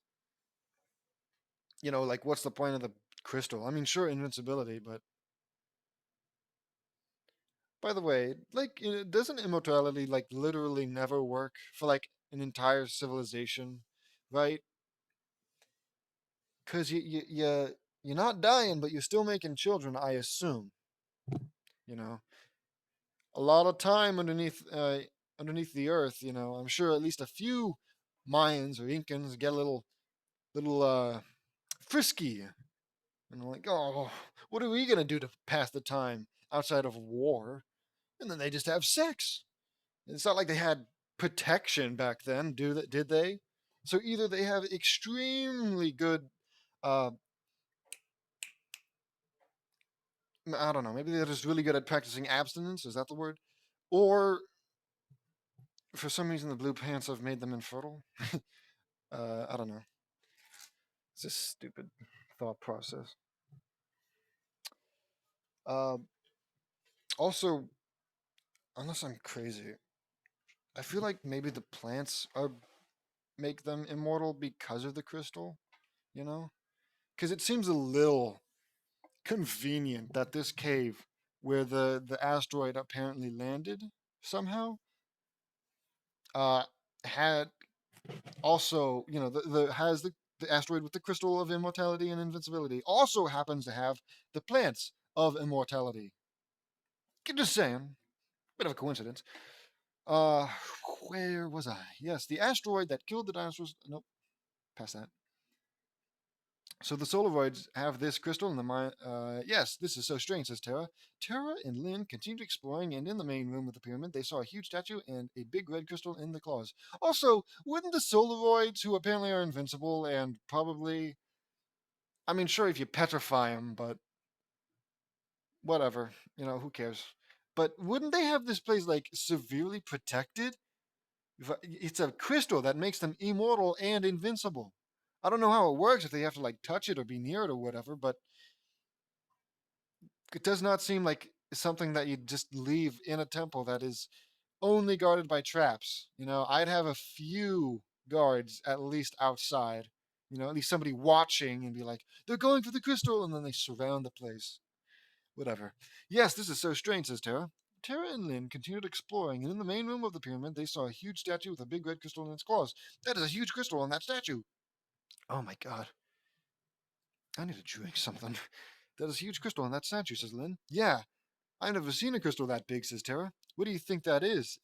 Like what's the point of the crystal? I mean, sure, invincibility, but by the way, like, doesn't immortality like literally never work for like an entire civilization, right? Because you're not dying, but you're still making children. I assume, you know, a lot of time underneath the earth. I'm sure at least a few Mayans or Incans get a little frisky, and like, oh, what are we gonna do to pass the time outside of war? And then they just have sex. It's not like they had protection back then, did they? So either they have extremely good, uh, I don't know, maybe they're just really good at practicing abstinence. Is that the word? Or for some reason, the blue pants have made them infertile. I don't know. It's a stupid thought process. Uh, Also, unless I'm crazy, I feel like maybe the plants are make them immortal because of the crystal. You know, because it seems a little convenient that this cave where the asteroid apparently landed somehow uh had also, the has the asteroid with the crystal of immortality and invincibility also happens to have the plants of immortality. Just saying, bit of a coincidence. uh where was I? Yes, the asteroid that killed the dinosaurs. Nope, past that. So the Solaroids have this crystal in the mine. Yes, this is so strange, says Tara. Tara and Lynn continued exploring, and in the main room of the pyramid, they saw a huge statue and a big red crystal in the claws. Also, wouldn't the Solaroids, who apparently are invincible and probably, I mean, sure, if you petrify them, but whatever, who cares? But wouldn't they have this place like severely protected? It's a crystal that makes them immortal and invincible. I don't know how it works if they have to like touch it or be near it or whatever, but it does not seem like something that you'd just leave in a temple that is only guarded by traps. I'd have a few guards at least outside. At least somebody watching and be like, they're going for the crystal, and then they surround the place. Whatever. Yes, this is so strange, says Tara. Tara and Lynn continued exploring, and in the main room of the pyramid, they saw a huge statue with a big red crystal in its claws. That is a huge crystal on that statue. Oh my god. I need to drink something. That is a huge crystal on that statue, says Lynn. Yeah, I've never seen a crystal that big, says Tara. What do you think that is?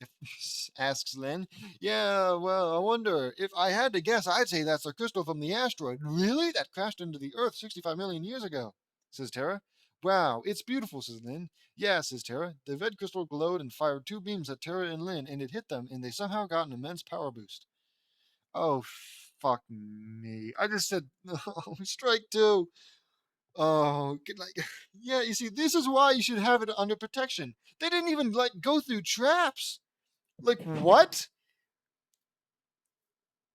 Asks Lynn. Yeah, well, I wonder. If I had to guess, I'd say that's a crystal from the asteroid. Really? That crashed into the Earth 65 million years ago, says Tara. Wow, it's beautiful, says Lynn. Yeah, says Tara. The red crystal glowed and fired two beams at Tara and Lynn, and it hit them, and they somehow got an immense power boost. Oh, fuck me. I just said, oh, strike two. Oh, like, yeah, you see, this is why you should have it under protection. They didn't even like go through traps. Like, what?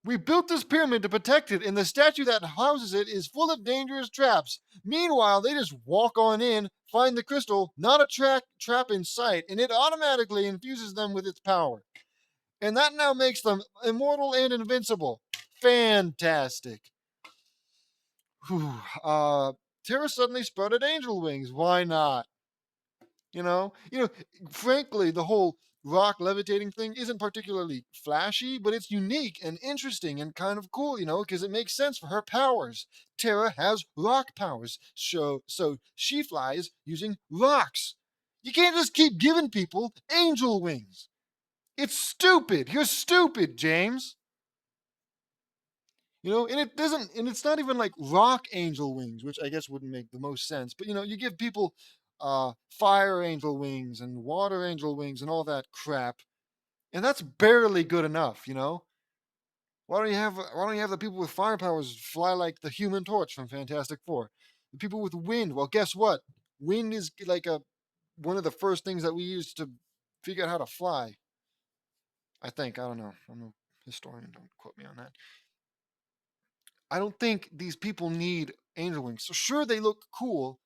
We built this pyramid to protect it, and the statue that houses it is full of dangerous traps. Meanwhile, they just walk on in, find the crystal, not a trap in sight, and it automatically infuses them with its power. And that now makes them immortal and invincible. Fantastic. Whew. Terra suddenly sprouted angel wings. Why not? You know, frankly, the whole rock levitating thing isn't particularly flashy, but it's unique and interesting and kind of cool, because it makes sense for her powers. Terra has rock powers, so she flies using rocks. You can't just keep giving people angel wings. It's stupid. You're stupid, James. And it doesn't, and it's not even like rock angel wings, which I guess wouldn't make the most sense. But you give people fire angel wings and water angel wings and all that crap, and that's barely good enough. Why don't you have the people with fire powers fly like the Human Torch from Fantastic Four? The people with wind, well, guess what? Wind is like a one of the first things that we use to figure out how to fly. I think. I don't know. I'm no historian. Don't quote me on that. I don't think these people need angel wings. So sure, they look cool,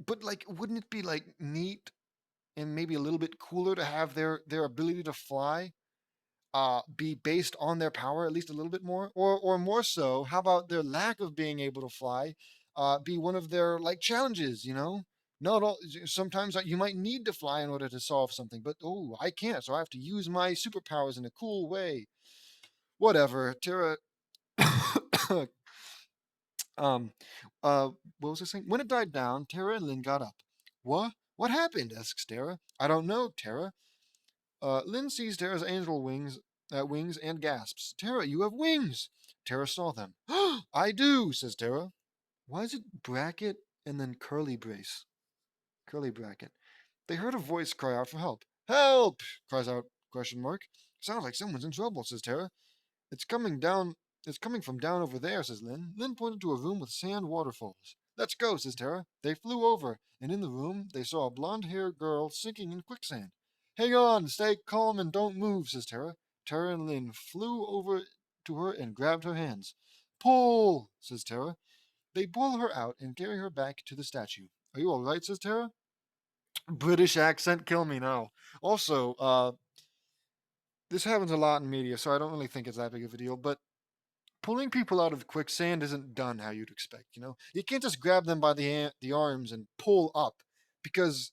but like, wouldn't it be like neat and maybe a little bit cooler to have their ability to fly be based on their power at least a little bit more, or more so? How about their lack of being able to fly be one of their like challenges? Not all. Sometimes you might need to fly in order to solve something, but oh, I can't, so I have to use my superpowers in a cool way. Whatever, Tara. Um, what was I saying? When it died down, Tara and Lynn got up. What? What happened? Asks Tara. I don't know, Tara. Lynn sees Tara's angel wings and gasps. Tara, you have wings. Tara saw them. I do, says Tara. Why is it bracket and then curly brace? Curly bracket. They heard a voice cry out for help. Help! Cries out question mark. Sounds like someone's in trouble, says Tara. It's coming down. It's coming from down over there, says Lynn. Lynn pointed to a room with sand waterfalls. Let's go, says Tara. They flew over, and in the room they saw a blonde-haired girl sinking in quicksand. Hang on, stay calm and don't move, says Tara. Tara and Lynn flew over to her and grabbed her hands. Pull, says Tara. They pull her out and carry her back to the statue. Are you all right, says Tara. British accent, kill me now. Also, this happens a lot in media, so I don't really think it's that big of a deal. But pulling people out of quicksand isn't done how you'd expect. You can't just grab them by the arms and pull up, because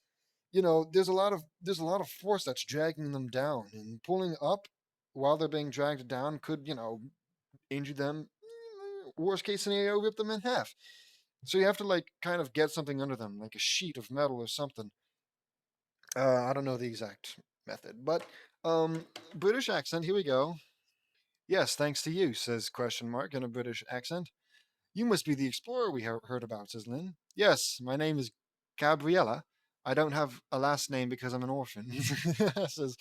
there's a lot of force that's dragging them down, and pulling up while they're being dragged down could injure them. Worst case scenario, rip them in half. So you have to like kind of get something under them, like a sheet of metal or something. I don't know the exact method, but British accent. Here we go. Yes, thanks to you, says question mark in a British accent. You must be the explorer we heard about, says Lynn. Yes, my name is Gabriella. I don't have a last name because I'm an orphan, says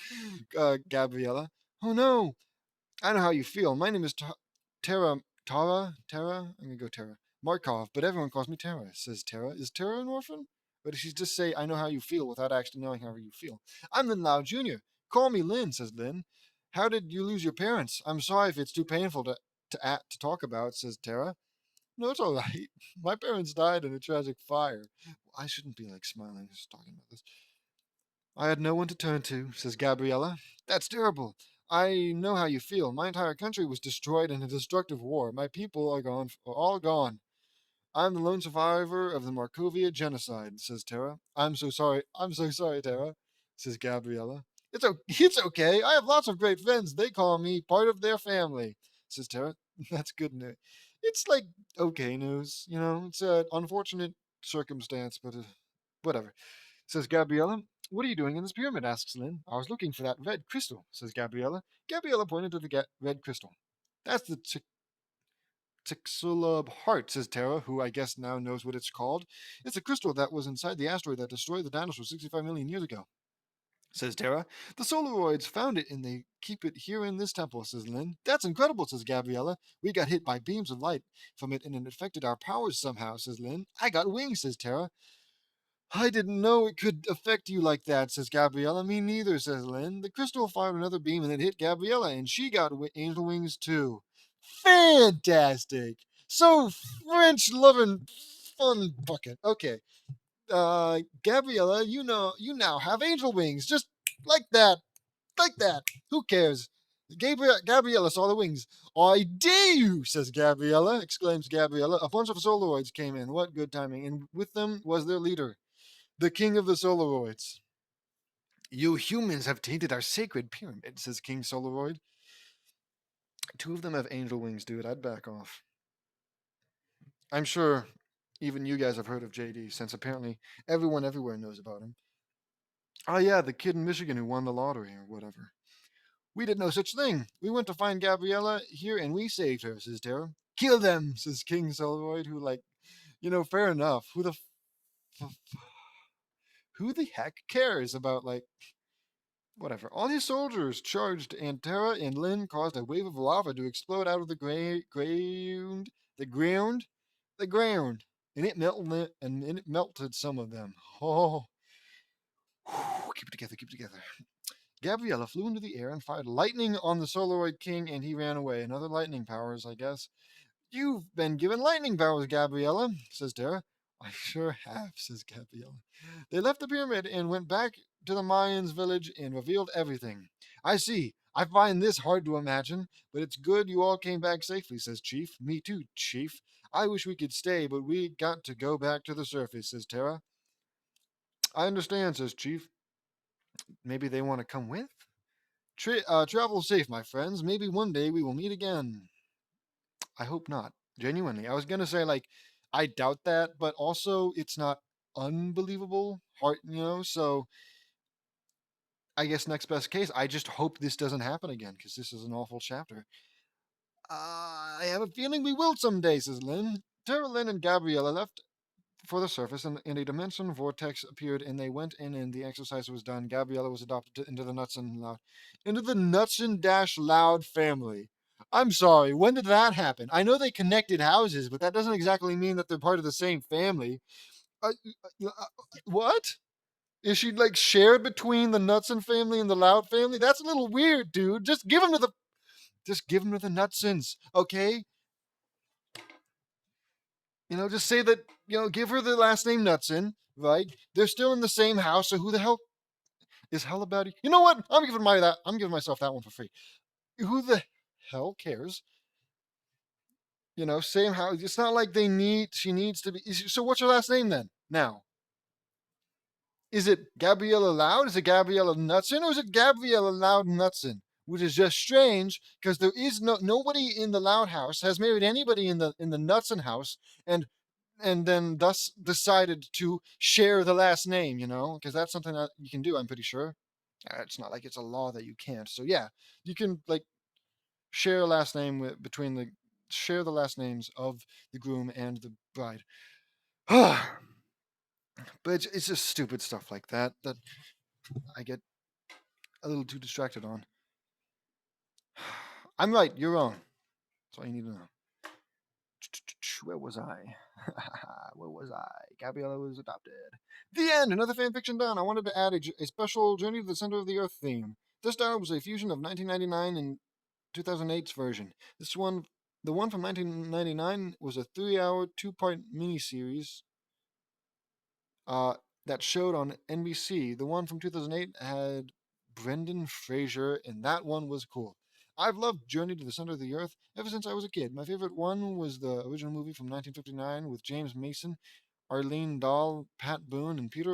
Gabriella. Oh no, I know how you feel. My name is Tara. Tara? I'm gonna go Tara. Markov, but everyone calls me Tara, says Tara. Is Tara an orphan? Or does she just say, I know how you feel without actually knowing how you feel? I'm Lynn Lau Jr. Call me Lynn, says Lynn. How did you lose your parents? I'm sorry if it's too painful to talk about, says Tara. No, it's all right. My parents died in a tragic fire. I shouldn't be like smiling just talking about this. I had no one to turn to, says Gabriella. That's terrible. I know how you feel. My entire country was destroyed in a destructive war. My people are all gone. I'm the lone survivor of the Markovia genocide, says Tara. I'm so sorry. I'm so sorry, Tara, says Gabriella. It's okay. I have lots of great friends. They call me part of their family, says Tara. That's good news. It's like okay news, It's an unfortunate circumstance, but whatever, says Gabriella. What are you doing in this pyramid? Asks Lynn. I was looking for that red crystal, says Gabriella. Gabriella pointed to the red crystal. That's the Chicxulub heart, says Tara, who I guess now knows what it's called. It's a crystal that was inside the asteroid that destroyed the dinosaurs 65 million years ago, says Tara. The Solaroids found it and they keep it here in this temple, says Lynn. That's incredible, says Gabriella. We got hit by beams of light from it and it affected our powers somehow, says Lynn. I got wings, says Tara. I didn't know it could affect you like that, says Gabriella. Me neither, says Lynn. The crystal fired another beam and it hit Gabriella, and she got angel wings too. Fantastic! So French loving fun bucket. Okay. Gabriella, you now have angel wings. Just like that. Like that. Who cares? Gabriella saw the wings. I dare you, says Gabriella, exclaims Gabriella. A bunch of Solaroids came in. What good timing. And with them was their leader, the king of the Solaroids. You humans have tainted our sacred pyramid, says King Solaroid. Two of them have angel wings, dude. I'd back off. I'm sure even you guys have heard of JD, since apparently everyone everywhere knows about him. Oh, yeah, the kid in Michigan who won the lottery or whatever. We did no such thing. We went to find Gabriella here and we saved her, says Tara. Kill them, says King Solaroid, who, like, fair enough. Who the heck cares about, like, whatever. All his soldiers charged, and Tara and Lynn caused a wave of lava to explode out of the ground, and it melted some of them. Oh, keep it together, keep it together. Gabriella flew into the air and fired lightning on the Solaroid King, and he ran away. Another lightning powers, I guess. You've been given lightning powers, Gabriella, says Tara. I sure have, says Gabriella. They left the pyramid and went back to the Mayans' village and revealed everything. I see. I find this hard to imagine, but it's good you all came back safely, says Chief. Me too, Chief. I wish we could stay, but we got to go back to the surface, says Tara. I understand, says Chief. Maybe they want to come with? Travel safe, my friends. Maybe one day we will meet again. I hope not. Genuinely. I was going to say, like, I doubt that, but also it's not unbelievable. So I guess next best case, I just hope this doesn't happen again because this is an awful chapter. I have a feeling we will someday, says Lynn. Tara, Lynn, and Gabriella left for the surface, and a dimension vortex appeared, and they went in, and the exercise was done. Gabriella was adopted into the Nuts and Dash Loud family. I'm sorry, when did that happen? I know they connected houses, but that doesn't exactly mean that they're part of the same family. What? Is she, like, shared between the Nutson family and the Loud family? That's a little weird, dude. Just give them to the Nutsons, okay? Just say that, give her the last name Nutson, right? They're still in the same house, so who the hell is hell about it? You know what? I'm giving myself that one for free. Who the hell cares? Same house. It's not like she needs to be. So what's her last name then? Now, is it Gabriella Loud? Is it Gabriella Nutson? Or is it Gabriella Loud Nutson? Which is just strange because there is nobody in the Loud house has married anybody in the Nutson house, and then thus decided to share the last name, because that's something that you can do, I'm pretty sure. It's not like it's a law that you can't. So yeah, you can, like, share a last name share the last names of the groom and the bride. But it's just stupid stuff like that I get a little too distracted on. I'm right, you're wrong. That's all you need to know. Where was I? Where was I? Gabriella was adopted. The end! Another fanfiction done. I wanted to add a special Journey to the Center of the Earth theme. This dialogue was a fusion of 1999 and 2008's version. The one from 1999 was a 3-hour, 2-part miniseries uh, that showed on NBC. The one from 2008 had Brendan Fraser, and that one was cool. I've loved Journey to the Center of the Earth ever since I was a kid. My favorite one was the original movie from 1959 with James Mason, Arlene Dahl, Pat Boone, and Peter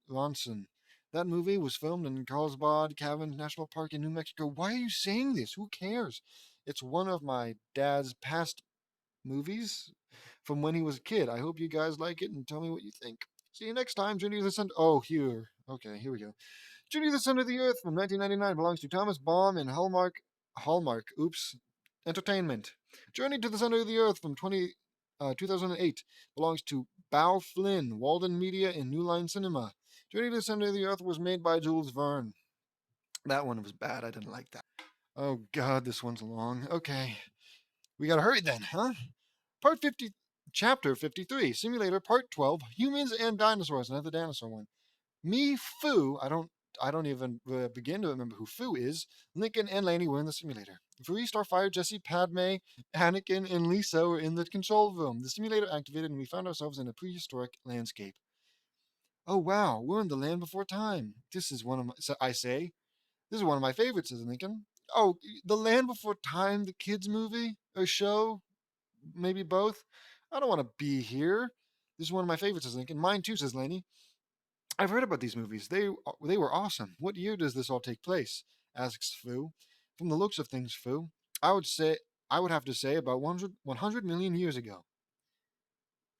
Ronson. That movie was filmed in Carlsbad Caverns National Park in New Mexico. Why are you saying this? Who cares? It's one of my dad's past movies from when he was a kid. I hope you guys like it and tell me what you think. See you next time. Journey to the Center. Oh, here. Okay, here we go. Journey to the Center of the Earth from 1999 belongs to Thomas Baum and Hallmark. Oops. Entertainment. Journey to the Center of the Earth from 2008 belongs to Bao Flynn, Walden Media, and New Line Cinema. Journey to the Center of the Earth was made by Jules Verne. That one was bad. I didn't like that. Oh, God, this one's long. Okay. We gotta hurry then, huh? Part 50, Chapter 53, Simulator, Part 12, Humans and Dinosaurs, another dinosaur one. Me, Foo, I don't even begin to remember who Foo is. Lincoln and Laney were in the simulator. Vree, Starfire, Jesse, Padme, Anakin, and Lisa were in the control room. The simulator activated and we found ourselves in a prehistoric landscape. Oh wow, we're in the land before time. This is one of my, so I say, this is one of my favorites, says Lincoln. Oh, the Land Before Time, the kids movie or show, maybe both. I don't want to be here. This is one of my favorites, says Lincoln. Mine too, says Laney. I've heard about these movies. They were awesome. What year does this all take place? Asks Fu. From the looks of things, Fu, I would say I would have to say about 100 million years ago.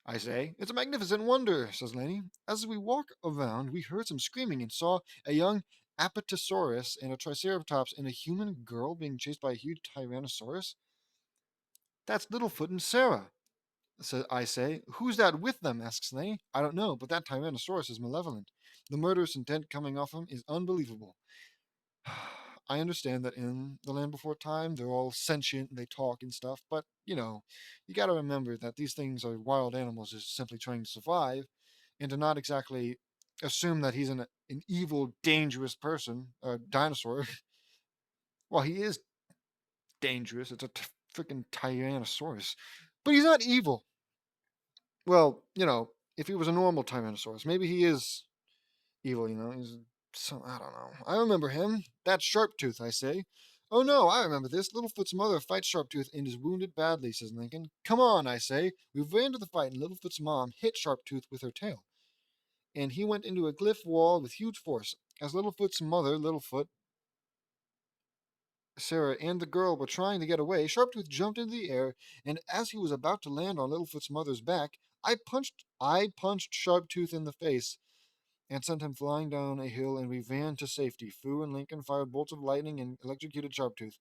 I say, it's a magnificent wonder, says Laney. As we walk around, we heard some screaming and saw a young Apatosaurus and a Triceratops and a human girl being chased by a huge Tyrannosaurus. That's Littlefoot and Sarah, I say. Who's that with them? Asks Laney. I don't know, but that Tyrannosaurus is malevolent. The murderous intent coming off him is unbelievable. I understand that in the land before time, they're all sentient and they talk and stuff, but you got to remember that these things are wild animals just simply trying to survive, and to not exactly assume that he's an evil, dangerous person, a dinosaur. Well, he is dangerous. It's a freaking Tyrannosaurus, but he's not evil. Well, if he was a normal Tyrannosaurus, maybe he is evil, He's so I don't know. I remember him. That's Sharptooth, I say. Oh no, I remember this. Littlefoot's mother fights Sharptooth and is wounded badly, says Lincoln. Come on, I say. We ran to the fight and Littlefoot's mom hit Sharptooth with her tail. And he went into a glyph wall with huge force. As Littlefoot's mother, Littlefoot, Sarah, and the girl were trying to get away, Sharptooth jumped into the air, and as he was about to land on Littlefoot's mother's back, I punched Sharptooth in the face and sent him flying down a hill, and we ran to safety. Fu and Lincoln fired bolts of lightning and electrocuted Sharptooth.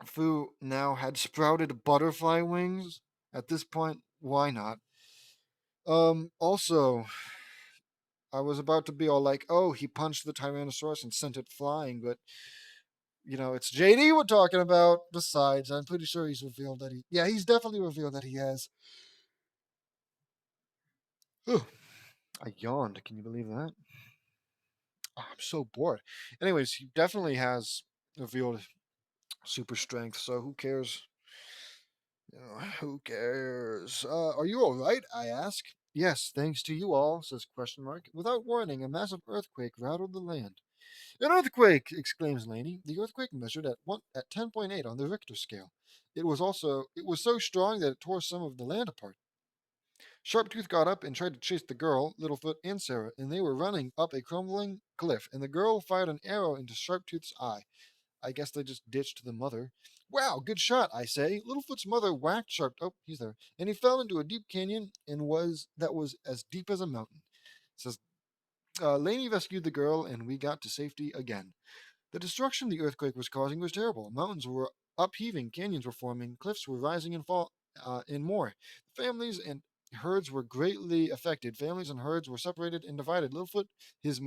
Fu now had sprouted butterfly wings. At this point, why not? Also, I was about to be all like, oh, he punched the Tyrannosaurus and sent it flying, but, it's JD we're talking about. Besides, I'm pretty sure he's revealed that he's definitely revealed that he has. Ugh, I yawned. Can you believe that? Oh, I'm so bored. Anyways, he definitely has revealed super strength, so who cares? Who cares? Are you all right? I ask. Yes, thanks to you all, says question mark. Without warning, a massive earthquake rattled the land. An earthquake! Exclaims Laney. The earthquake measured at 10.8 on the Richter scale. It was so strong that it tore some of the land apart. Sharptooth got up and tried to chase the girl, Littlefoot, and Sarah, and they were running up a crumbling cliff, and the girl fired an arrow into Sharptooth's eye. I guess they just ditched the mother. Wow, good shot, I say. Littlefoot's mother whacked Sharp. Oh, he's there. And he fell into a deep canyon and was as deep as a mountain. Says Laney rescued the girl and we got to safety again. The destruction the earthquake was causing was terrible. Mountains were upheaving, canyons were forming, cliffs were rising and more. Families and herds were greatly affected. Families and herds were separated and divided. Littlefoot, his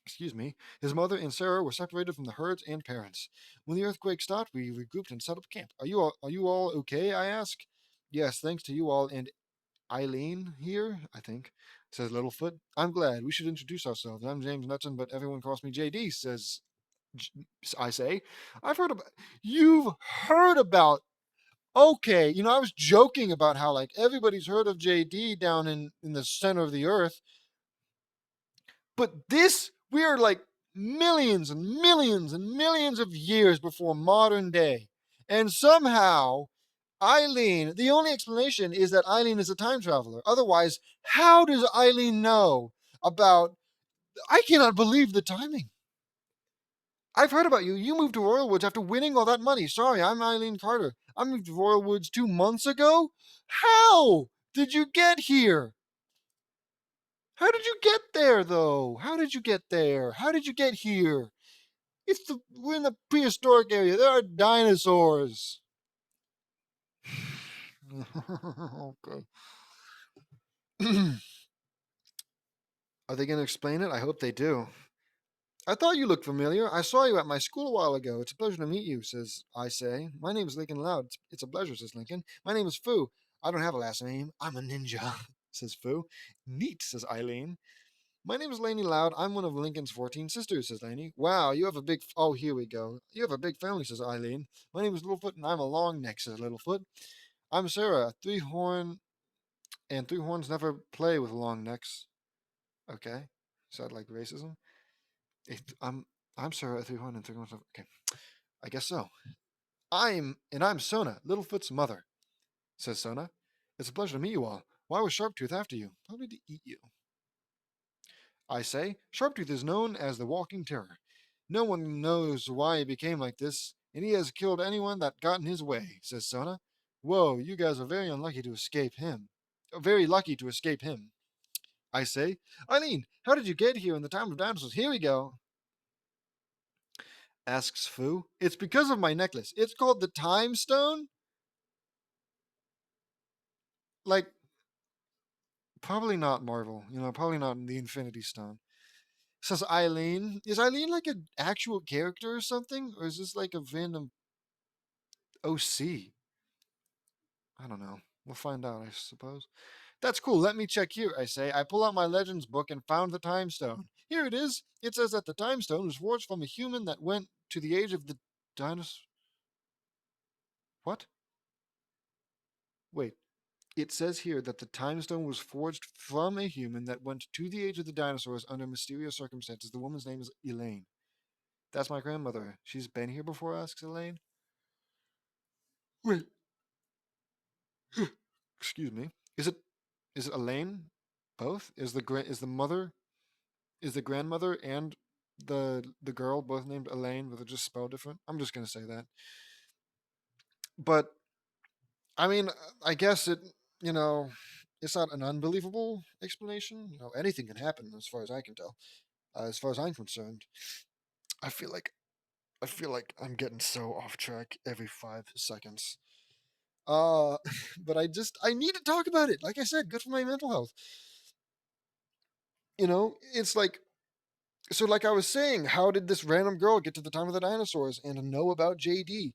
excuse me, his mother and Sarah were separated from the herds and parents. When the earthquake stopped, we regrouped and set up camp. Are you all okay? I ask. Yes, thanks to you all and Eileen here, I think, says Littlefoot. I'm glad. We should introduce ourselves. I'm James Nutson, but everyone calls me JD, I say. I've heard about You've heard about Okay, I was joking about how like everybody's heard of JD down in the center of the earth. But we are like millions and millions and millions of years before modern day. And somehow, the only explanation is that Eileen is a time traveler. Otherwise, how does Eileen know about. I cannot believe the timing. I've heard about you. You moved to Royal Woods after winning all that money. Sorry, I'm Eileen Carter. I moved to Royal Woods 2 months ago. How did you get here? How did you get there, though? How did you get there? How did you get here? We're in the prehistoric area. There are dinosaurs. Okay. Are they going to explain it? I hope they do. I thought you looked familiar. I saw you at my school a while ago. It's a pleasure to meet you, says I say. My name is Lincoln Loud. It's a pleasure, says Lincoln. My name is Fu. I don't have a last name. I'm a ninja, says Fu. Neat, says Eileen. My name is Laney Loud. I'm one of Lincoln's 14 sisters, says Laney. Wow, you have a big. Oh, here we go. You have a big family, says Eileen. My name is Littlefoot, and I'm a long neck, says Littlefoot. I'm Sarah, and three horns never play with long necks. Okay. Is that like racism? It, I'm I'm Sarah, a three horn and three horns. Okay. I guess so. I'm Sona, Littlefoot's mother, says Sona. It's a pleasure to meet you all. Why was Sharptooth after you? Probably to eat you. I say, Sharptooth is known as the Walking Terror. No one knows why he became like this, and he has killed anyone that got in his way, says Sona. Whoa, you guys are very unlucky to escape him. Very lucky to escape him. I say, Eileen, how did you get here in the time of dinosaurs? Here we go, asks Fu. It's because of my necklace. It's called the Time Stone? Like, probably not Marvel. Probably not the Infinity Stone. Says Eileen. Is Eileen like an actual character or something? Or is this like a random OC? I don't know. We'll find out, I suppose. That's cool. Let me check here, I say. I pull out my Legends book and found the Time Stone. Here it is. It says that the Time Stone was forged from a human that went to the age of the dinosaurs. What? Wait. It says here that the Time Stone was forged from a human that went to the age of the dinosaurs under mysterious circumstances. The woman's name is Elaine. That's my grandmother. She's been here before, asks Elaine. Wait. Excuse me. Is it Elaine? Both? Is the grandmother and the girl both named Elaine, but they're just spelled different? I'm just gonna say that. But I mean, I guess you know, it's not an unbelievable explanation. Anything can happen as far as I can tell. As far as I'm concerned, I feel like I feel like I'm getting so off track every 5 seconds. Uh, but I need to talk about it. Like I said, good for my mental health. It's like so. Like I was saying, how did this random girl get to the time of the dinosaurs and know about JD?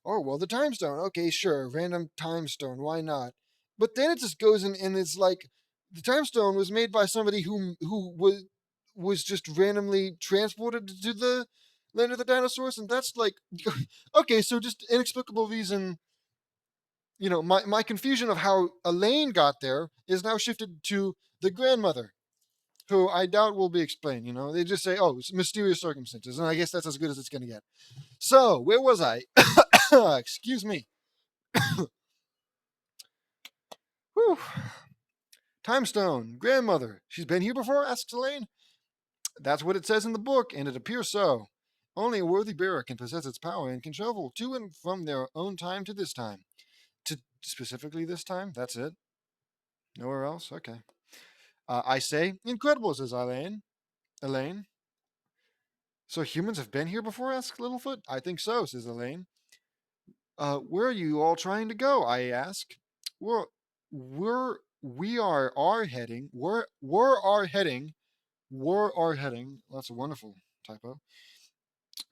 Oh well, the time stone. Okay, sure, random time stone. Why not? But then it just goes in, and it's like the time stone was made by somebody who was just randomly transported to the land of the dinosaurs, and that's like okay, so just inexplicable reason. My confusion of how Elaine got there is now shifted to the grandmother, who I doubt will be explained. They just say, "Oh, it's mysterious circumstances," and I guess that's as good as it's going to get. So, where was I? Excuse me. Whew. Time Stone, grandmother. She's been here before? Asks Elaine. That's what it says in the book, and it appears so. Only a worthy bearer can possess its power and can travel to and from their own time to this time. To specifically this time? That's it? Nowhere else? Okay. I say, incredible, says Elaine. Elaine. So humans have been here before? Asks Littlefoot. I think so, says Elaine. Where are you all trying to go? I ask. We're, we are heading. We're heading. That's a wonderful typo.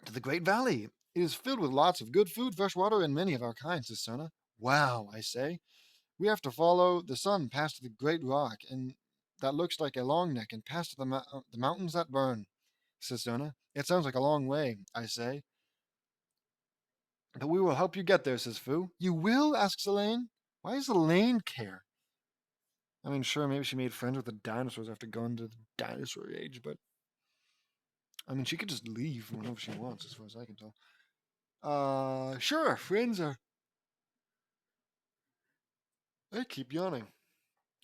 To the Great Valley. It is filled with lots of good food, fresh water, and many of our kinds, says Sona. Wow, I say. We have to follow the sun past the great rock, and that looks like a long neck, and past the mountains that burn, says Sona. It sounds like a long way, I say. But we will help you get there, says Fu. You will? Asks Elaine. Why does Elaine care? I mean, sure, maybe she made friends with the dinosaurs after going to the dinosaur age, but I mean, she could just leave whenever she wants, as far as I can tell. Sure, friends are. I keep yawning.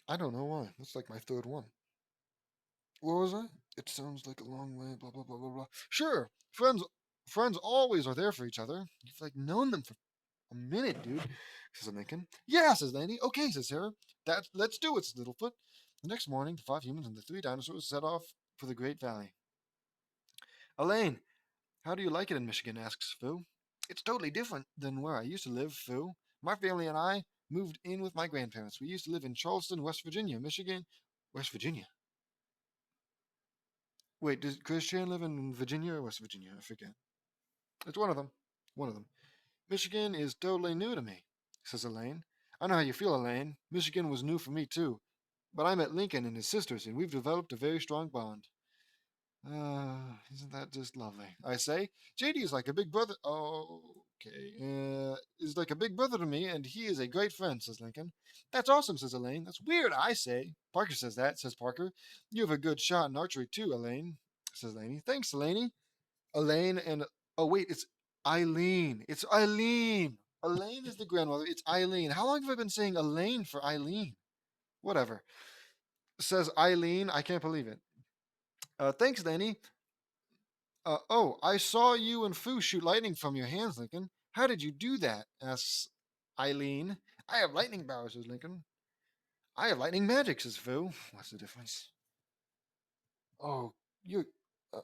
I don't know why. That's like my third one. What was I? It sounds like a long way. Blah blah blah blah blah. Sure, friends always are there for each other. You've like known them for a minute, dude, says Lincoln. Yeah, says Landy. Okay, says Sarah. Let's do it, says Littlefoot. The next morning, the 5 humans and the 3 dinosaurs set off for the Great Valley. Elaine, how do you like it in Michigan? Asks Fu. It's totally different than where I used to live, Fu. My family and I moved in with my grandparents. We used to live in Charleston, West Virginia, Michigan. West Virginia. Wait, does Chris Chan live in Virginia or West Virginia? I forget. It's one of them. One of them. Michigan is totally new to me, says Elaine. I know how you feel, Elaine. Michigan was new for me, too. But I met Lincoln and his sisters, and we've developed a very strong bond. Isn't that just lovely? I say, JD is like a big brother. Oh, okay. Is like a big brother to me, and he is a great friend, says Lincoln. That's awesome, says Elaine. That's weird, I say. Parker says that, says Parker. You have a good shot in archery, too, Elaine, says Laney. Thanks, Elaine. Elaine and. Oh, wait, it's Eileen. It's Eileen. Elaine is the grandmother. It's Eileen. How long have I been saying Elaine for Eileen? Whatever. Says Eileen. I can't believe it. Thanks, Danny. Oh, I saw you and Foo shoot lightning from your hands, Lincoln. How did you do that? Asks Eileen. I have lightning powers, says Lincoln. I have lightning magic, says Foo. What's the difference? Oh, you. Uh,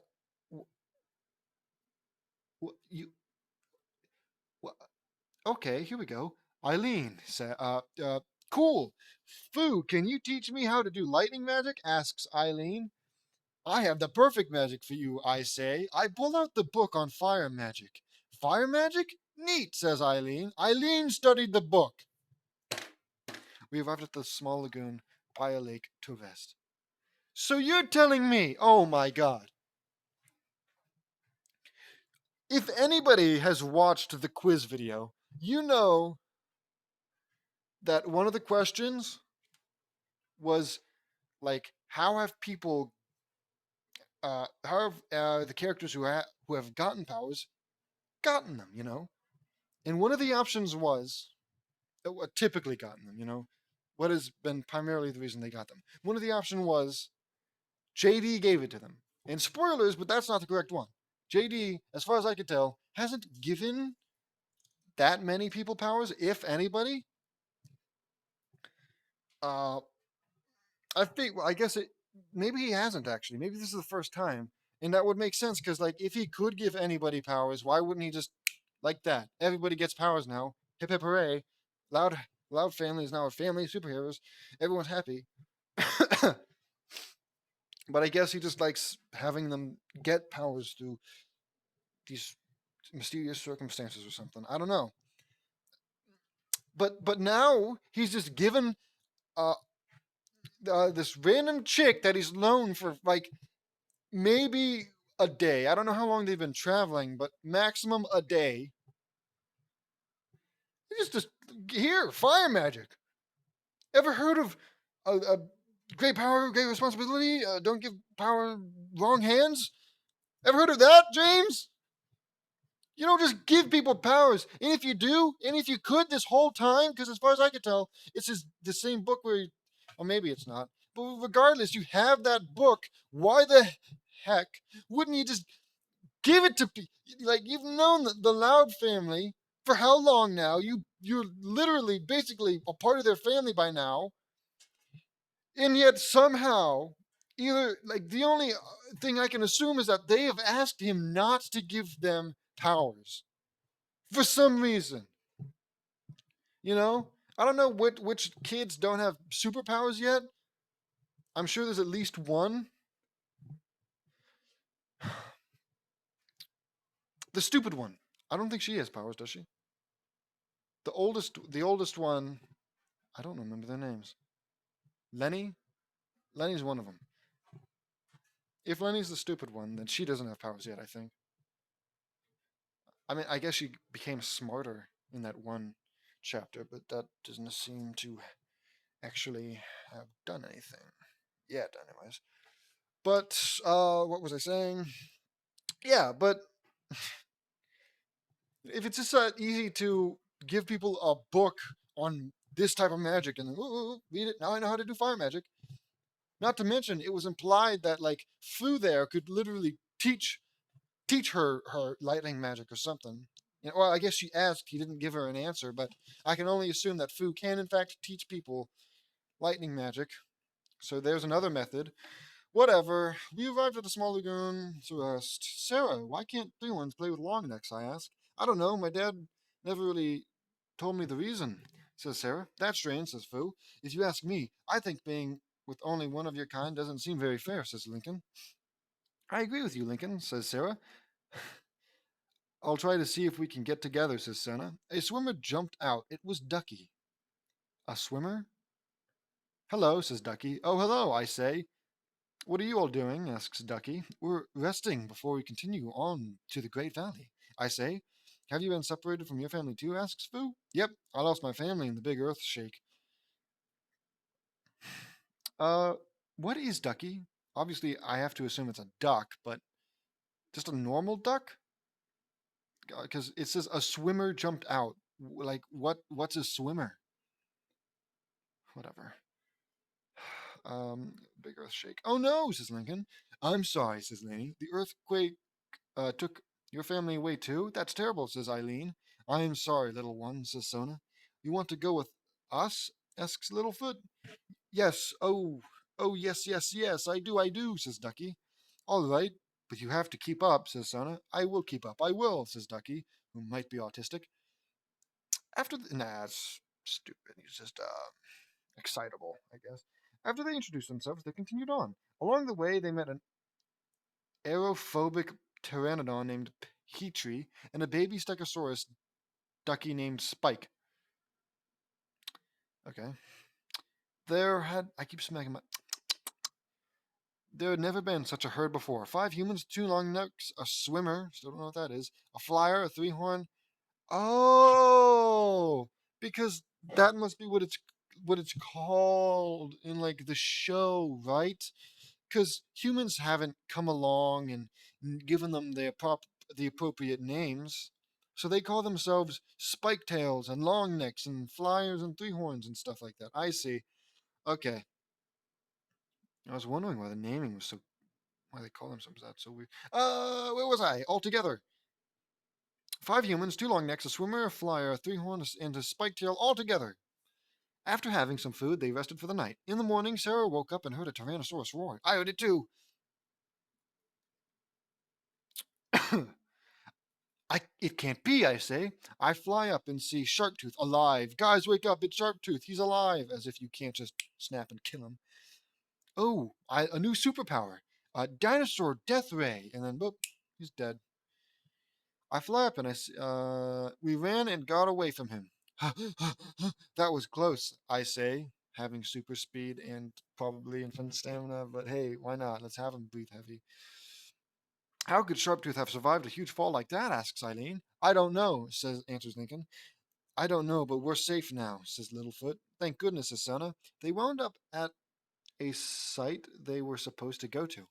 you. Okay, here we go. Eileen said, cool. Foo, can you teach me how to do lightning magic? Asks Eileen. I have the perfect magic for you, I say. I pull out the book on fire magic. Fire magic? Neat, says Eileen. Eileen studied the book. We arrived at the small lagoon by a lake to rest. So you're telling me, oh my god. If anybody has watched the quiz video, you know that one of the questions was like, how have people, how have the characters who have gotten powers gotten them, you know? And one of the options was, typically gotten them, you know? What has been primarily the reason they got them? One of the options was JD gave it to them. And spoilers, but that's not the correct one. JD, as far as I could tell, hasn't given that many people powers, if anybody. Uh, I think, well, I guess it, maybe he hasn't actually. Maybe this is the first time. And that would make sense because, like, if he could give anybody powers, why wouldn't he just, like that? Everybody gets powers now. Hip hip hooray. Loud, Loud Family is now a family of superheroes. Everyone's happy. But I guess he just likes having them get powers through these mysterious circumstances or something. I don't know. But now he's just given uh, this random chick that he's known for like maybe a day. I don't know how long they've been traveling, but maximum a day. Just here, fire magic. Ever heard of a great power, great responsibility? Don't give power wrong hands. Ever heard of that, James? You don't just give people powers. And if you do, and if you could this whole time, because as far as I could tell, it's the same book where, or maybe it's not. But regardless, you have that book. Why the heck wouldn't you just give it to people? Like, you've known the Loud family for how long now? You're literally basically a part of their family by now. And yet somehow, either, like, the only thing I can assume is that they have asked him not to give them powers for some reason. You know, I don't know which kids don't have superpowers yet. I'm sure there's at least one. The stupid one. I don't think she has powers, does she? The oldest one. I don't remember their names. Lenny. Lenny's one of them. If Lenny's the stupid one, then she doesn't have powers yet. I think. I mean, I guess she became smarter in that one chapter, but that doesn't seem to actually have done anything yet, anyways. But what was I saying? Yeah, but if it's just that easy to give people a book on this type of magic and then, ooh, read it, now I know how to do fire magic. Not to mention, it was implied that like Fu there could literally teach her lightning magic or something. You know, well, I guess she asked, he didn't give her an answer, but I can only assume that Fu can in fact teach people lightning magic. So there's another method. Whatever. We arrived at the small lagoon to rest. Sarah, why can't three ones play with long necks? I ask. I don't know. My dad never really told me the reason, says Sarah. That's strange, says Fu. If you ask me, I think being with only one of your kind doesn't seem very fair, says Lincoln. I agree with you, Lincoln, says Sarah. I'll try to see if we can get together, says Senna. A swimmer jumped out. It was Ducky. A swimmer? Hello, says Ducky. Oh, hello, I say. What are you all doing? Asks Ducky. We're resting before we continue on to the Great Valley, I say. Have you been separated from your family too? Asks Foo. Yep, I lost my family in the big earth shake. Uh, what is Ducky? Obviously, I have to assume it's a duck, but just a normal duck? Because it says a swimmer jumped out. Like, what's a swimmer? Whatever. Big earth shake. Oh no, says Lincoln. I'm sorry, says Laney. The earthquake took your family away too? That's terrible, says Eileen. I am sorry, little one, says Sona. You want to go with us? Asks Littlefoot. Yes, oh, yes, yes, yes, I do, says Ducky. All right, but you have to keep up, says Sona. I will keep up, I will, says Ducky, who might be autistic. Nah, it's stupid. He's just, excitable, I guess. After they introduced themselves, they continued on. Along the way, they met an aerophobic pteranodon named Petrie and a baby stegosaurus ducky named Spike. Okay. I keep smacking my. There had never been such a herd before. 5 humans, 2 long necks, a swimmer, still don't know what that is, a flyer, a 3-horn. Oh, because that must be what it's called in like the show, right? Because humans haven't come along and given them the appropriate names. So they call themselves spike tails and long necks and flyers and 3-horns and stuff like that. I see. Okay. I was wondering why they call themselves that. So weird. Where was I? Altogether. 5 humans, 2 long necks, a swimmer, a flyer, a 3-horn, and a spike tail all together. After having some food, they rested for the night. In the morning, Sarah woke up and heard a Tyrannosaurus roar. I heard it too. It can't be, I say. I fly up and see Sharptooth alive. Guys, wake up, it's Sharptooth, he's alive. As if you can't just snap and kill him. Oh, a new superpower. A dinosaur death ray. And then, boop, he's dead. I fly up and we ran and got away from him. That was close, I say, having super speed and probably infinite stamina, but hey, why not? Let's have him breathe heavy. How could Sharptooth have survived a huge fall like that? Asks Eileen. I don't know, answers Lincoln. I don't know, but we're safe now, says Littlefoot. Thank goodness, says Sona. They wound up at a site they were supposed to go to.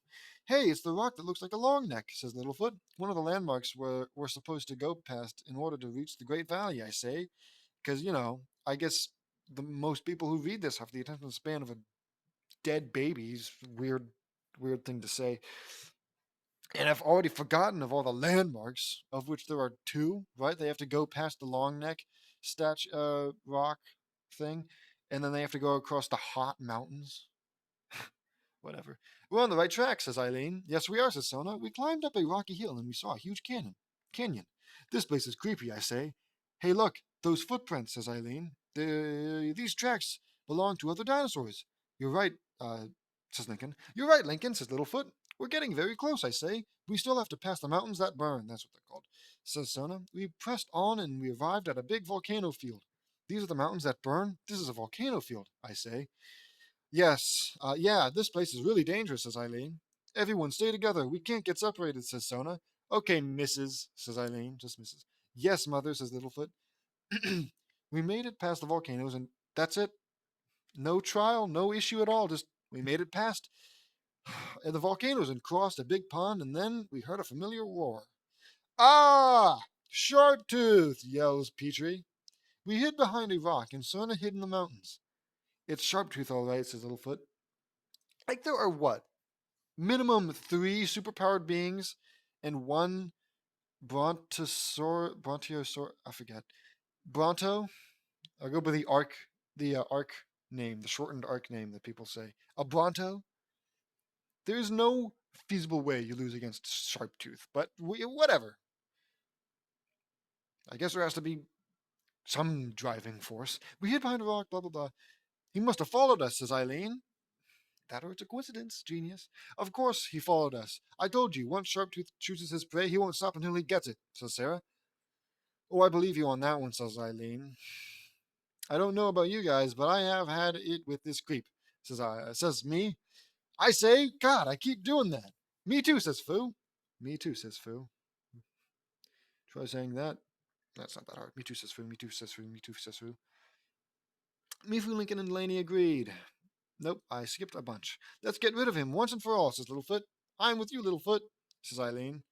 Hey, it's the rock that looks like a long neck, says Littlefoot. One of the landmarks we're supposed to go past in order to reach the Great Valley, I say. Because, I guess the most people who read this have the attention span of a dead baby. Weird thing to say. And I've already forgotten of all the landmarks, of which there are 2, right? They have to go past the long neck rock thing, and then they have to go across the hot mountains. Whatever. We're on the right track, says Eileen. Yes, we are, says Sona. We climbed up a rocky hill and we saw a huge canyon. This place is creepy, I say. Hey, look, those footprints, says Eileen. These tracks belong to other dinosaurs. You're right, says Lincoln. You're right, Lincoln, says Littlefoot. We're getting very close, I say. We still have to pass the mountains that burn. That's what they're called, says Sona. We pressed on and we arrived at a big volcano field. These are the mountains that burn? This is a volcano field, I say. Yes, yeah, this place is really dangerous, says Eileen. Everyone stay together. We can't get separated, says Sona. Okay, Mrs., says Eileen, just Mrs. Yes, Mother, says Littlefoot. We made it past the volcanoes, and that's it. No trial, no issue at all. Just we made it past the volcanoes and crossed a big pond, and then we heard a familiar roar. Ah! Sharptooth! Yells Petrie. We hid behind a rock, and Sona hid in the mountains. It's Sharptooth, all right, says Littlefoot. Like, there are what? Minimum 3 superpowered beings and 1 Brontosaur, I forget. Bronto? I'll go by the arc name, the shortened arc name that people say. A Bronto? There's no feasible way you lose against Sharptooth, but whatever. I guess there has to be some driving force. We hid behind a rock, blah, blah, blah. He must have followed us, says Eileen. That or it's a coincidence, genius. Of course he followed us. I told you, once Sharptooth chooses his prey, he won't stop until he gets it, says Sarah. Oh, I believe you on that one, says Eileen. I don't know about you guys, but I have had it with this creep, says me. I say, God, I keep doing that. Me too, says Foo. Me too, says Foo. Try saying that. That's not that hard. Me too, says Foo. Me too, says Foo. Me too, says Foo. Me, Foo, Lincoln, and Laney agreed. Nope, I skipped a bunch. Let's get rid of him once and for all, says Littlefoot. I'm with you, Littlefoot, says Eileen.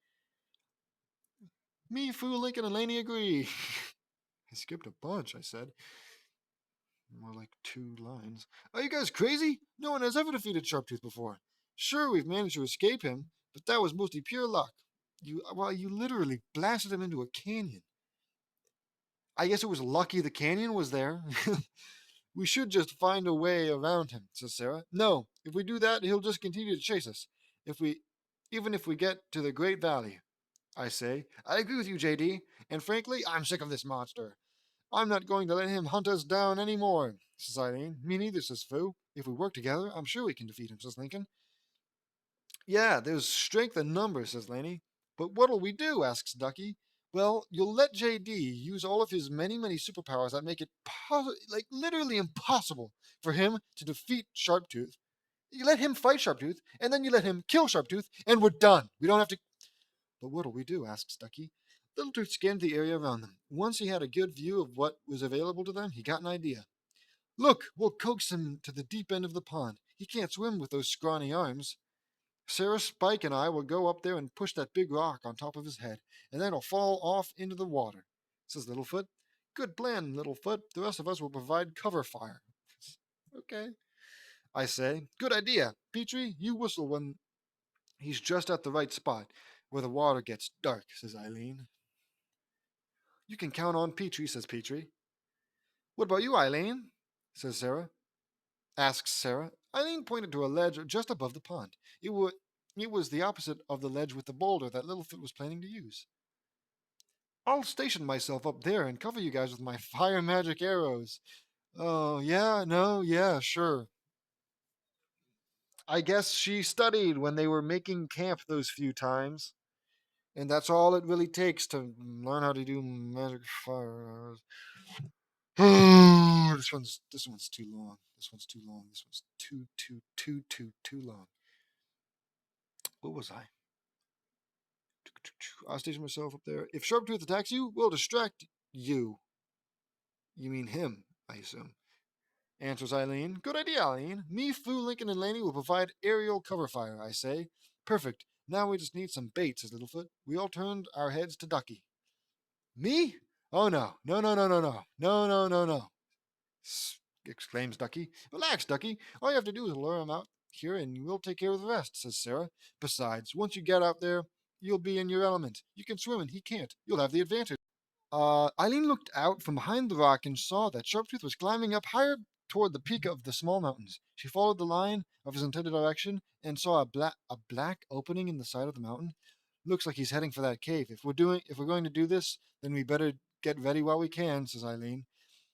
Me, Foo, Lincoln, and Laney agree. I skipped a bunch, I said. More like 2 lines. Are you guys crazy? No one has ever defeated Sharptooth before. Sure, we've managed to escape him, but that was mostly pure luck. You literally blasted him into a canyon. I guess it was lucky the canyon was there. We should just find a way around him, says Sarah. No, if we do that, he'll just continue to chase us. If we, even if we get to the Great Valley, I say. I agree with you, JD, and frankly, I'm sick of this monster. I'm not going to let him hunt us down any more, says Eileen. Me neither, says Fu. If we work together, I'm sure we can defeat him, says Lincoln. Yeah, there's strength in numbers, says Laney. But what'll we do, asks Ducky. Well, you'll let JD use all of his many superpowers that make it literally impossible for him to defeat Sharptooth. You let him fight Sharptooth, and then you let him kill Sharptooth, and we're done. We don't have to. But what'll we do, asks Ducky. Little Tooth scanned the area around them. Once he had a good view of what was available to them, he got an idea. Look, we'll coax him to the deep end of the pond. He can't swim with those scrawny arms. Sarah, Spike, and I will go up there and push that big rock on top of his head, and then he'll fall off into the water, says Littlefoot. Good plan, Littlefoot. The rest of us will provide cover fire. Okay, I say. Good idea. Petrie, you whistle when he's just at the right spot, where the water gets dark, says Eileen. You can count on Petrie, says Petrie. What about you, Eileen? says Sarah. Asks Sarah. Eileen pointed to a ledge just above the pond. It was the opposite of the ledge with the boulder that Littlefoot was planning to use. I'll station myself up there and cover you guys with my fire magic arrows. Oh, yeah, no, yeah, sure. I guess she studied when they were making camp those few times. And that's all it really takes to learn how to do magic fire. This one's too long. This one's too long. This one's too long. What was I? I'll station myself up there. If Sharptooth attacks you, we'll distract you. You mean him, I assume. Answers Eileen. Good idea, Eileen. Me, Fu, Lincoln, and Laney will provide aerial cover fire, I say. Perfect. Now we just need some bait, says Littlefoot. We all turned our heads to Ducky. Me? Oh no. No, no, no, no, no. No, no, no, no. Exclaims Ducky. Relax, Ducky. All you have to do is lure him out here and we'll take care of the rest, says Sarah. Besides, once you get out there, you'll be in your element. You can swim and he can't. You'll have the advantage. Eileen looked out from behind the rock and saw that Sharptooth was climbing up higher toward the peak of the small mountains. She followed the line of his intended direction and saw a black opening in the side of the mountain. Looks like he's heading for that cave. If we're going to do this, then we better get ready while we can, says Eileen.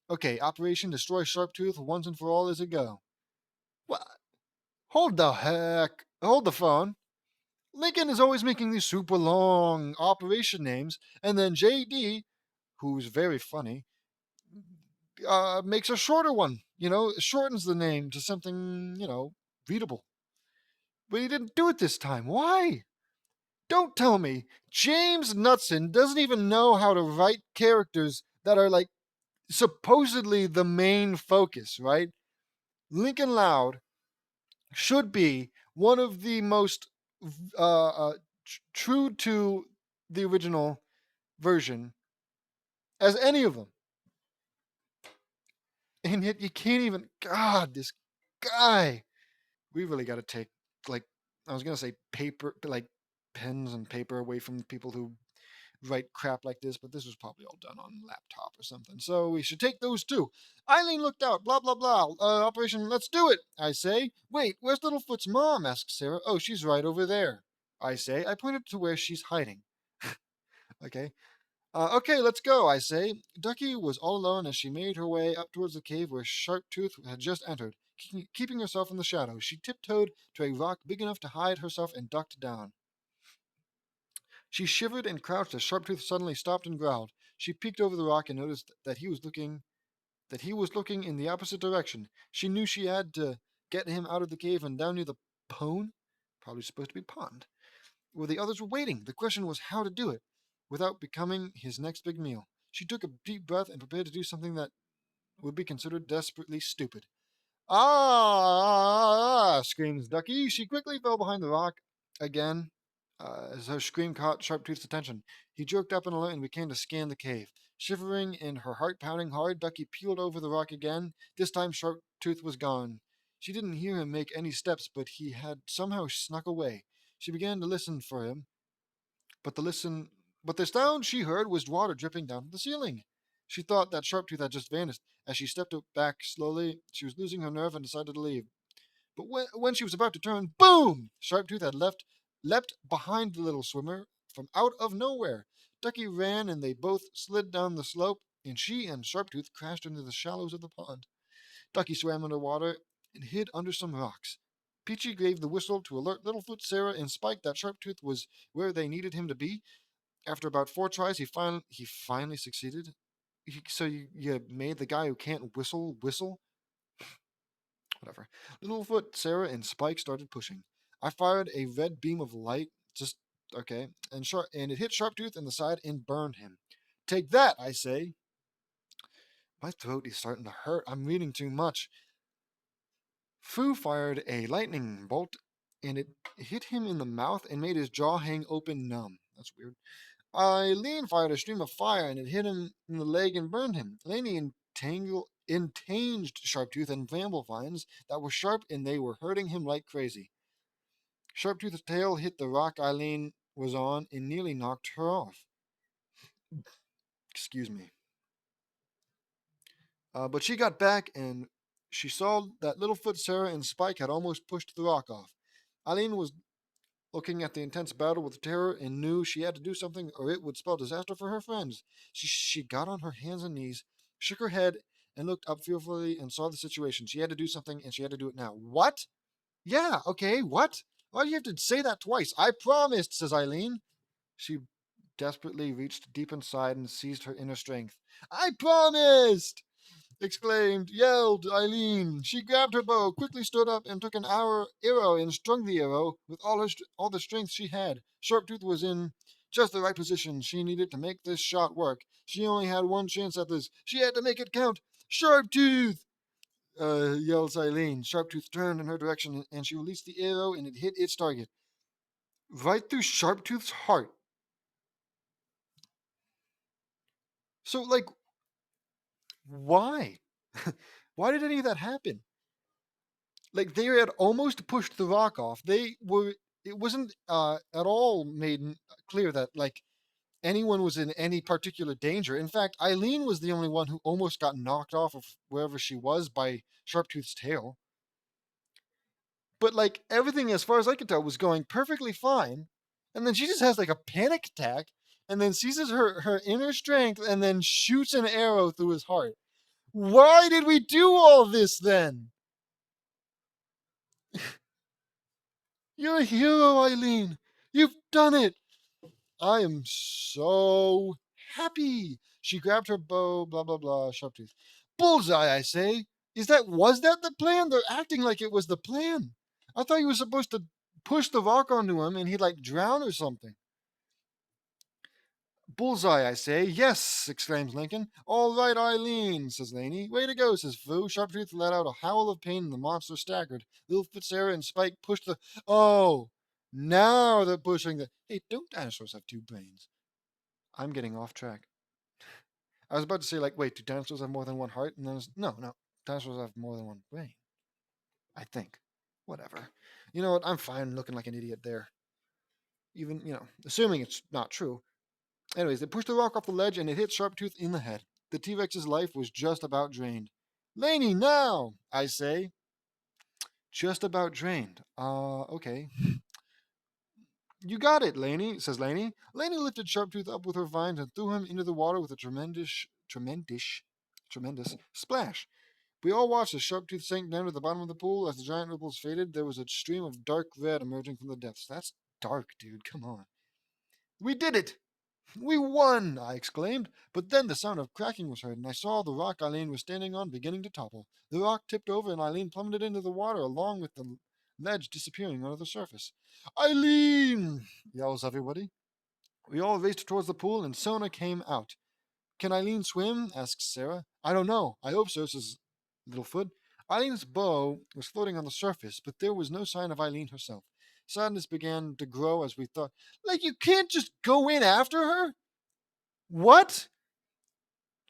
Okay, Operation Destroy Sharptooth once and for all is a go. What? Hold the heck. Hold the phone. Lincoln is always making these super long operation names, and then JD, who's very funny, makes a shorter one. Shortens the name to something, readable. But he didn't do it this time. Why? Don't tell me. James Knudsen doesn't even know how to write characters that are like supposedly the main focus, right? Lincoln Loud should be one of the most true to the original version as any of them. And yet you can't even. God, this guy. We really got to take, like, I was going to say paper, like pens and paper away from people who write crap like this, but this was probably all done on laptop or something. So we should take those too. Eileen looked out, blah, blah, blah. Operation Let's Do It, I say. Wait, where's Littlefoot's mom? Asks Sarah. Oh, she's right over there, I say. I pointed to where she's hiding. Okay. Okay, let's go, I say. Ducky was all alone as she made her way up towards the cave where Sharptooth had just entered. Keeping herself in the shadows, she tiptoed to a rock big enough to hide herself and ducked down. She shivered and crouched as Sharptooth suddenly stopped and growled. She peeked over the rock and noticed that he was looking in the opposite direction. She knew she had to get him out of the cave and down near the pone, probably supposed to be pond, where the others were waiting. The question was how to do it without becoming his next big meal. She took a deep breath and prepared to do something that would be considered desperately stupid. Ah! Screams Ducky. She quickly fell behind the rock again as her scream caught Sharptooth's attention. He jerked up in alert and began to scan the cave. Shivering and her heart pounding hard, Ducky peeled over the rock again. This time Sharptooth was gone. She didn't hear him make any steps, but he had somehow snuck away. She began to listen for him, but the sound she heard was water dripping down from the ceiling. She thought that Sharptooth had just vanished. As she stepped back slowly, she was losing her nerve and decided to leave. But when she was about to turn, boom! Sharptooth had leapt behind the little swimmer from out of nowhere. Ducky ran and they both slid down the slope, and she and Sharptooth crashed into the shallows of the pond. Ducky swam underwater and hid under some rocks. Peachy gave the whistle to alert Littlefoot, Sarah, and Spike that Sharptooth was where they needed him to be. After about 4 tries, he finally succeeded. So you made the guy who can't whistle? Whatever. Littlefoot, Sarah, and Spike started pushing. I fired a red beam of light, just okay, and it hit Sharptooth in the side and burned him. Take that, I say. My throat is starting to hurt. I'm reading too much. Fu fired a lightning bolt, and it hit him in the mouth and made his jaw hang open numb. That's weird. Eileen fired a stream of fire, and it hit him in the leg and burned him. Laney entanged Sharptooth in bramble vines that were sharp, and they were hurting him like crazy. Sharptooth's tail hit the rock Eileen was on and nearly knocked her off. Excuse me. But she got back, and she saw that Littlefoot, Sarah, and Spike had almost pushed the rock off. Eileen was looking at the intense battle with terror and knew she had to do something or it would spell disaster for her friends. She got on her hands and knees, shook her head, and looked up fearfully and saw the situation. She had to do something, and she had to do it now. What? Yeah, okay, what? Why do you have to say that twice? I promised, says Eileen. She desperately reached deep inside and seized her inner strength. I promised! Yelled Eileen. She grabbed her bow, quickly stood up, and took an arrow and strung the arrow with all the strength she had. Sharptooth was in just the right position she needed to make this shot work. She only had one chance at this. She had to make it count. Sharptooth! Yelled Eileen. Sharptooth turned in her direction, and she released the arrow, and it hit its target. Right through Sharptooth's heart. So, like, why? Why did any of that happen? Like, they had almost pushed the rock off. It wasn't at all made clear that, like, anyone was in any particular danger. In fact, Eileen was the only one who almost got knocked off of wherever she was by Sharptooth's tail. But, like, everything, as far as I could tell, was going perfectly fine. And then she just has, like, a panic attack and then seizes her inner strength and then shoots an arrow through his heart. Why did we do all this then? You're a hero, Eileen. You've done it. I am so happy. She grabbed her bow, blah, blah, blah, Sharptooth. Bullseye, I say. Was that the plan? They're acting like it was the plan. I thought you were supposed to push the rock onto him and he'd, like, drown or something. Bullseye, I say. Yes, exclaims Lincoln. All right, Eileen, says Laney. Way to go, says Fu. Sharptooth let out a howl of pain and the monster staggered. Littlefoot, Sarah, and Spike pushed the... Oh, now they're pushing the... Hey, don't dinosaurs have two brains? I'm getting off track. I was about to say, like, wait, do dinosaurs have more than one heart? And then no, dinosaurs have more than one brain. I think. Whatever. You know what? I'm fine looking like an idiot there. Even, assuming it's not true. Anyways, they pushed the rock off the ledge and it hit Sharptooth in the head. The T-Rex's life was just about drained. Laney, now, I say. Just about drained. Okay. You got it, Laney, says Laney. Laney lifted Sharptooth up with her vines and threw him into the water with a tremendous splash. We all watched as Sharptooth sank down to the bottom of the pool. As the giant ripples faded, there was a stream of dark red emerging from the depths. That's dark, dude. Come on. We did it! We won! I exclaimed. But then the sound of cracking was heard, and I saw the rock Eileen was standing on beginning to topple. The rock tipped over, and Eileen plummeted into the water, along with the ledge disappearing under the surface. Eileen! Yells everybody. We all raced towards the pool, and Sona came out. Can Eileen swim? Asks Sarah. I don't know. I hope so, says Littlefoot. Eileen's bow was floating on the surface, but there was no sign of Eileen herself. Sadness began to grow as we thought, like, you can't just go in after her? What?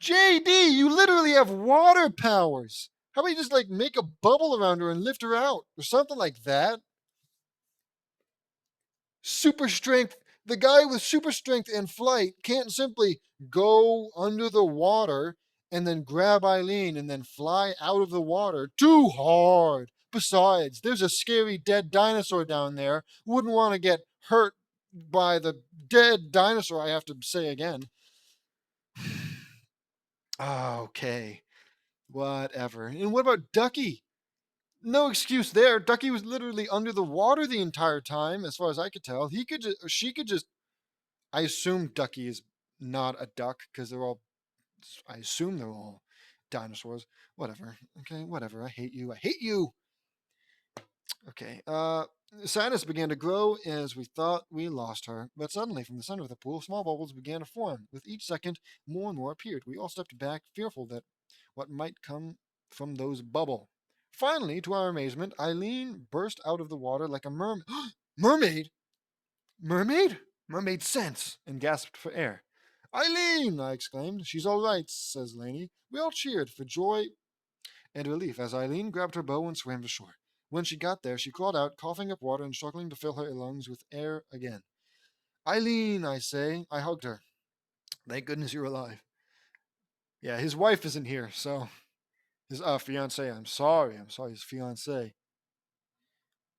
JD, you literally have water powers. How about you just like make a bubble around her and lift her out or something like that? Super strength. The guy with super strength and flight can't simply go under the water and then grab Eileen and then fly out of the water. Too hard. Besides, there's a scary dead dinosaur down there. Wouldn't want to get hurt by the dead dinosaur, I have to say again. Okay. Whatever. And what about Ducky? No excuse there. Ducky was literally under the water the entire time, as far as I could tell. He could just, she could just. I assume Ducky is not a duck because they're all. I assume they're all dinosaurs. Whatever. Okay, whatever. I hate you. I hate you. Okay. Sadness began to grow as we thought we lost her, but suddenly from the center of the pool, small bubbles began to form. With each second, more and more appeared. We all stepped back, fearful that what might come from those bubble. Finally, to our amazement, Eileen burst out of the water like a mermaid. Mermaid? Mermaid sense, and gasped for air. Eileen! I exclaimed. She's all right, says Laney. We all cheered for joy and relief as Eileen grabbed her bow and swam to shore. When she got there, she crawled out, coughing up water and struggling to fill her lungs with air again. Eileen, I say. I hugged her. Thank goodness you're alive. Yeah, his wife isn't here, so his fiance. I'm sorry, his fiance.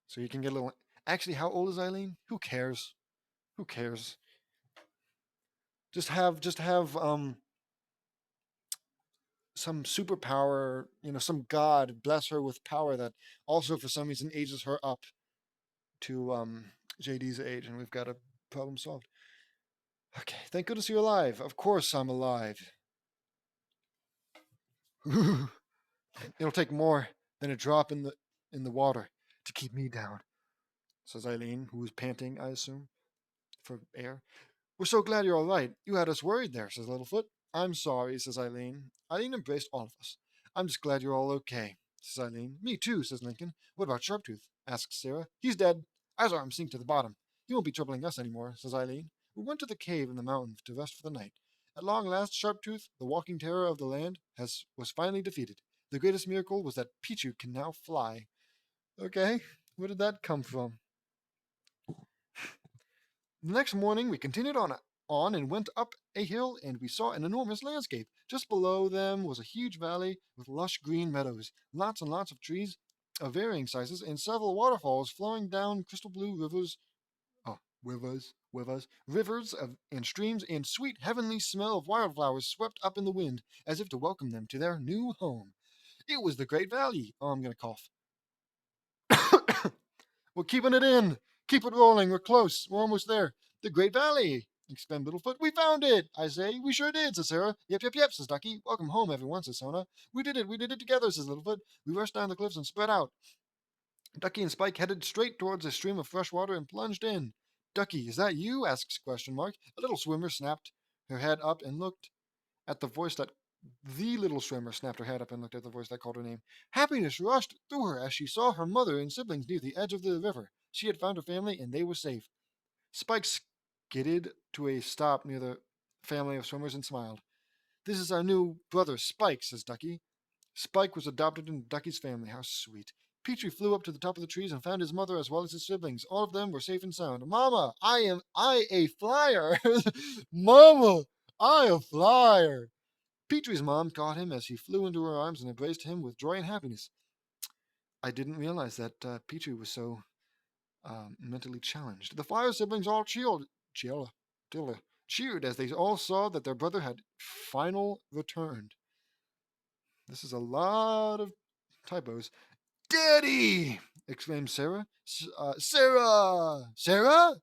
So you can get a little. Actually, how old is Eileen? Who cares? Who cares? Just have some superpower, some god bless her with power that also for some reason ages her up to JD's age, and we've got a problem solved. Okay, thank goodness you're alive. Of course I'm alive. It'll take more than a drop in the water to keep me down, says Eileen, who is panting, I assume, for air. We're so glad you're all right. You had us worried there, says Littlefoot. I'm sorry, says Eileen. Eileen embraced all of us. I'm just glad you're all okay, says Eileen. Me too, says Lincoln. What about Sharptooth? Asks Sarah. He's dead. I saw him sink to the bottom. He won't be troubling us anymore, says Eileen. We went to the cave in the mountain to rest for the night. At long last, Sharptooth, the walking terror of the land, was finally defeated. The greatest miracle was that Pichu can now fly. Okay, where did that come from? The next morning we continued on and went up a hill, and we saw an enormous landscape. Just below them was a huge valley with lush green meadows, lots and lots of trees of varying sizes, and several waterfalls flowing down crystal blue rivers. Oh, and streams, and sweet heavenly smell of wildflowers swept up in the wind as if to welcome them to their new home. It was the Great Valley. Oh, I'm gonna cough. We're keeping it in. Keep it rolling. We're close. We're almost there. The Great Valley, exclaimed Littlefoot. We found it, I say. We sure did, says Sarah. Yep, yep, yep, says Ducky. Welcome home, everyone, says Sona. We did it together, says Littlefoot. We rushed down the cliffs and spread out. Ducky and Spike headed straight towards a stream of fresh water and plunged in. Ducky, is that you? Asks question mark. A little swimmer snapped her head up and looked at the voice that the little swimmer snapped her head up and looked at the voice that called her name. Happiness rushed through her as she saw her mother and siblings near the edge of the river. She had found her family and they were safe. Spike skidded to a stop near the family of swimmers and smiled. This is our new brother, Spike, says Ducky. Spike was adopted into Ducky's family. How sweet. Petrie flew up to the top of the trees and found his mother as well as his siblings. All of them were safe and sound. Mama, I a flyer. Mama, I a flyer. Petrie's mom caught him as he flew into her arms and embraced him with joy and happiness. I didn't realize that Petrie was so mentally challenged. The Flyer siblings all cheered as they all saw that their brother had final returned. This is a lot of typos. Daddy! Exclaimed Sarah. Sarah! Sarah?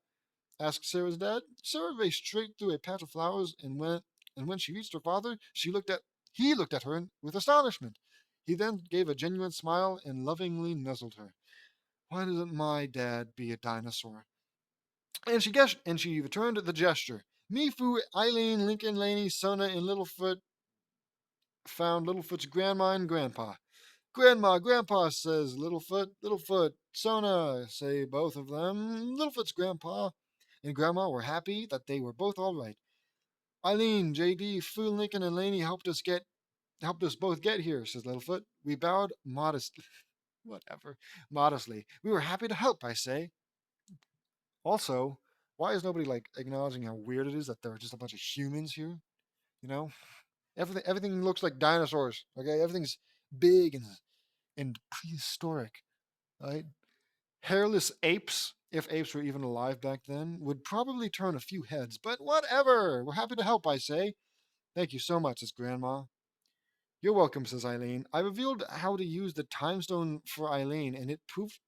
Asked Sarah's dad. Sarah raced straight through a patch of flowers, and when she reached her father, he looked at her with astonishment. He then gave a genuine smile and lovingly nuzzled her. Why doesn't my dad be a dinosaur? And she returned the gesture. Mifu, Eileen, Lincoln, Laney, Sona, and Littlefoot found Littlefoot's grandma and grandpa. Grandma, Grandpa, says Littlefoot. Littlefoot, Sona, say both of them. Littlefoot's grandpa and grandma were happy that they were both all right. Eileen, JD, Fu Lincoln, and Laney helped us both get here, says Littlefoot. We bowed modestly. Whatever. Modestly. We were happy to help, I say. Also, why is nobody like acknowledging how weird it is that there are just a bunch of humans here? You know? Everything looks like dinosaurs. Okay? Everything's big and prehistoric. Right? Hairless apes, if apes were even alive back then, would probably turn a few heads, but whatever. We're happy to help, I say. Thank you so much, says Grandma. You're welcome, says Eileen. I revealed how to use the time stone for Eileen, and it proved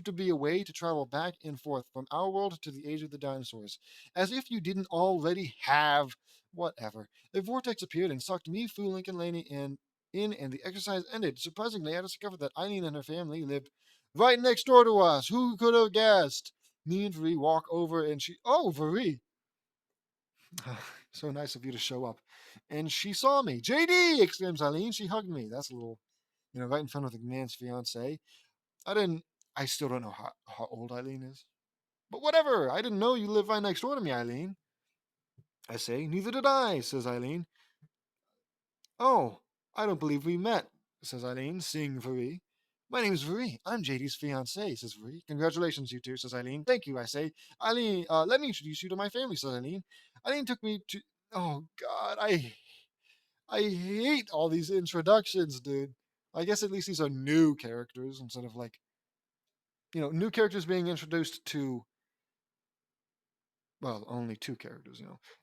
to be a way to travel back and forth from our world to the age of the dinosaurs. As if you didn't already have whatever. A vortex appeared and sucked me, Fu, Link, and Laney in, and the exercise ended. Surprisingly, I discovered that Eileen and her family lived right next door to us. Who could have guessed? Me and Vri walk over, and oh, Vri, so nice of you to show up. And she saw me. JD! Exclaims Eileen. She hugged me. That's a little, right in front of the man's fiance. I didn't, I still don't know how old Eileen is. But whatever. I didn't know you lived right next door to me, Eileen. I say, neither did I, says Eileen. Oh, I don't believe we met, says Eileen, seeing Vri. My name's Vri. I'm JD's fiance, says Vri. Congratulations, you two, says Eileen. Thank you, I say. Eileen, let me introduce you to my family, says Eileen. Eileen took me to. Oh, God, I hate all these introductions, dude. I guess at least these are new characters instead of like, new characters being introduced to, well, only two characters.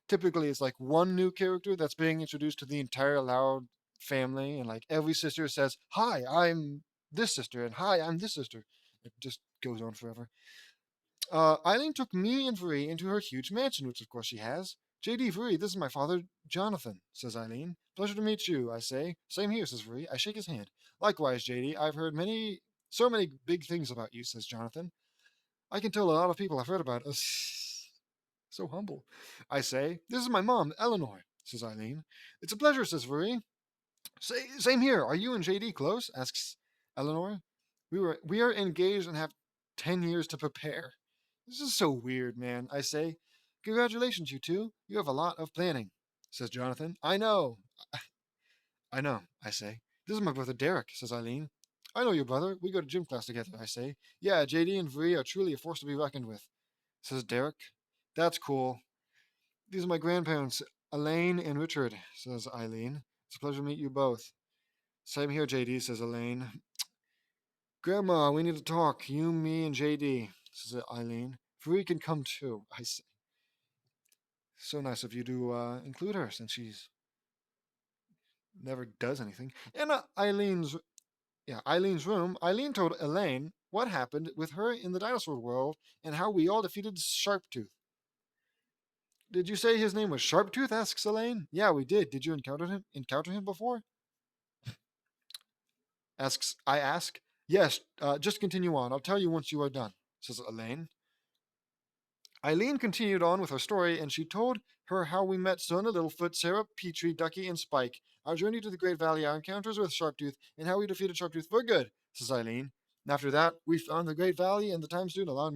Typically, it's like one new character that's being introduced to the entire Loud family, and like every sister says, "Hi, I'm this sister," and "Hi, I'm this sister." It just goes on forever. Eileen took me and Vri into her huge mansion, which of course she has. JD, Vri, this is my father, Jonathan, says Eileen. Pleasure to meet you, I say. Same here, says Vri. I shake his hand. Likewise, JD, I've heard so many big things about you, says Jonathan. I can tell a lot of people have heard about us. So humble. I say, this is my mom, Eleanor, says Eileen. It's a pleasure, says Vri. Same here. Are you and JD close? Asks Eleanor. We are engaged and have 10 years to prepare. This is so weird, man. I say. Congratulations, you two. You have a lot of planning, says Jonathan. I know. I know, I say. This is my brother Derek, says Eileen. I know your brother. We go to gym class together, I say. Yeah, JD and Vri are truly a force to be reckoned with, says Derek. That's cool. These are my grandparents, Elaine and Richard, says Eileen. It's a pleasure to meet you both. Same here, JD, says Elaine. Grandma, we need to talk. You, me, and JD, says Eileen. Free can come too, I say. So nice of you to include her since she's never does anything. In Eileen's room, Eileen told Elaine what happened with her in the dinosaur world and how we all defeated Sharptooth. Did you say his name was Sharptooth? Asks Elaine. Yeah, we did. Did you encounter him before? I ask. Yes, just continue on. I'll tell you once you are done, says Elaine. Eileen continued on with her story, and she told her how we met Sona, Littlefoot, Sarah, Petrie, Ducky, and Spike, our journey to the Great Valley, our encounters with Sharptooth, and how we defeated Sharptooth for good, says Eileen. And after that, we found the Great Valley, and the time stone allowed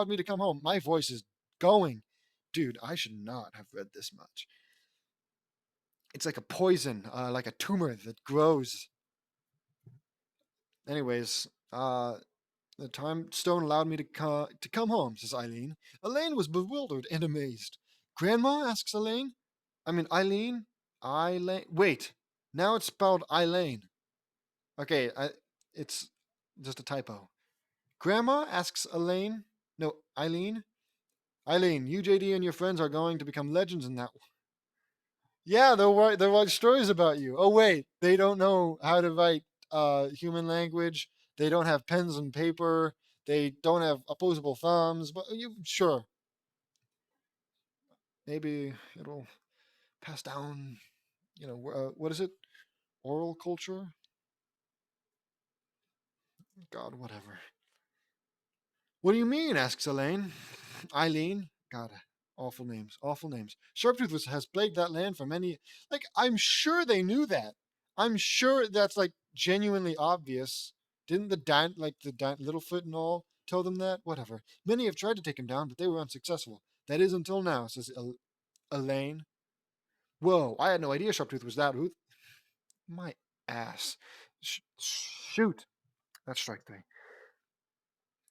me to come home. My voice is going. Dude, I should not have read this much. It's like a poison, like a tumor that grows. Anyways, the time stone allowed me to come home, says Eileen. Elaine was bewildered and amazed. Grandma? Asks Elaine. I mean, Eileen? Eileen. Wait, now it's spelled Eileen. Okay, it's just a typo. Grandma? Asks Elaine. No, Eileen. Eileen, you, JD, and your friends are going to become legends in that. Yeah, they'll write stories about you. Oh wait, they don't know how to write human language. They don't have pens and paper. They don't have opposable thumbs. But you sure, maybe it'll pass down. What is it? Oral culture? God, whatever. What do you mean? Asks Elaine. Eileen. God, awful names. Awful names. Sharptooth has plagued that land for many. Like, I'm sure they knew that. I'm sure that's like genuinely obvious. Didn't Littlefoot and all tell them that? Whatever. Many have tried to take him down, but they were unsuccessful. That is until now, says Elaine. Whoa, I had no idea Sharptooth was that Ruth. My ass. Shoot. That's strike three.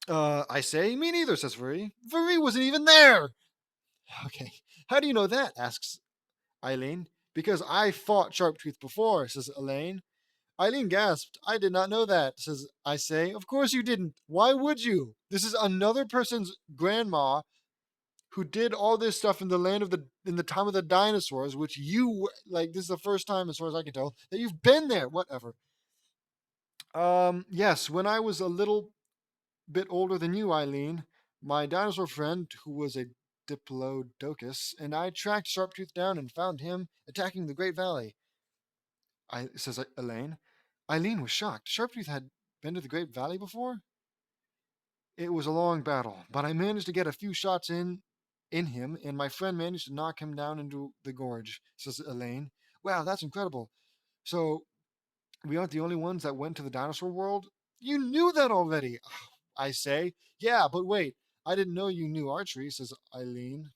I say, me neither, says Furry. Furry wasn't even there. Okay. How do you know that? Asks Eileen. Because I fought Sharptooth before, says Elaine. Eileen gasped. I did not know that, says I say. Of course you didn't. Why would you? This is another person's grandma who did all this stuff in the land of the in the time of the dinosaurs, which you like. This is the first time, as far as I can tell, that you've been there. Whatever. Yes, when I was a little bit older than you, Eileen, my dinosaur friend, who was a diplodocus, and I tracked Sharptooth down and found him attacking the Great Valley. Says Elaine. Eileen was shocked. Sharptooth had been to the Great Valley before? It was a long battle, but I managed to get a few shots in him, and my friend managed to knock him down into the gorge, says Elaine. Wow, that's incredible. So, we aren't the only ones that went to the dinosaur world? You knew that already, I say. Yeah, but wait, I didn't know you knew archery, says Eileen.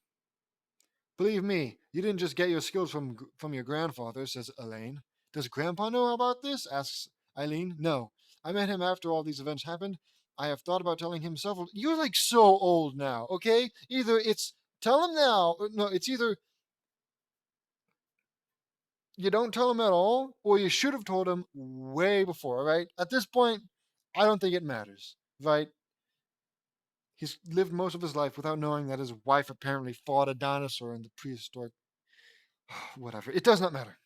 Believe me, you didn't just get your skills from your grandfather, says Elaine. Does Grandpa know about this? Asks Eileen. No, I met him after all these events happened. I have thought about telling him several. You're like so old now, okay? Either it's tell him now, no, it's either you don't tell him at all, or you should have told him way before, right? At this point, I don't think it matters, right? He's lived most of his life without knowing that his wife apparently fought a dinosaur in the prehistoric. Whatever. It does not matter.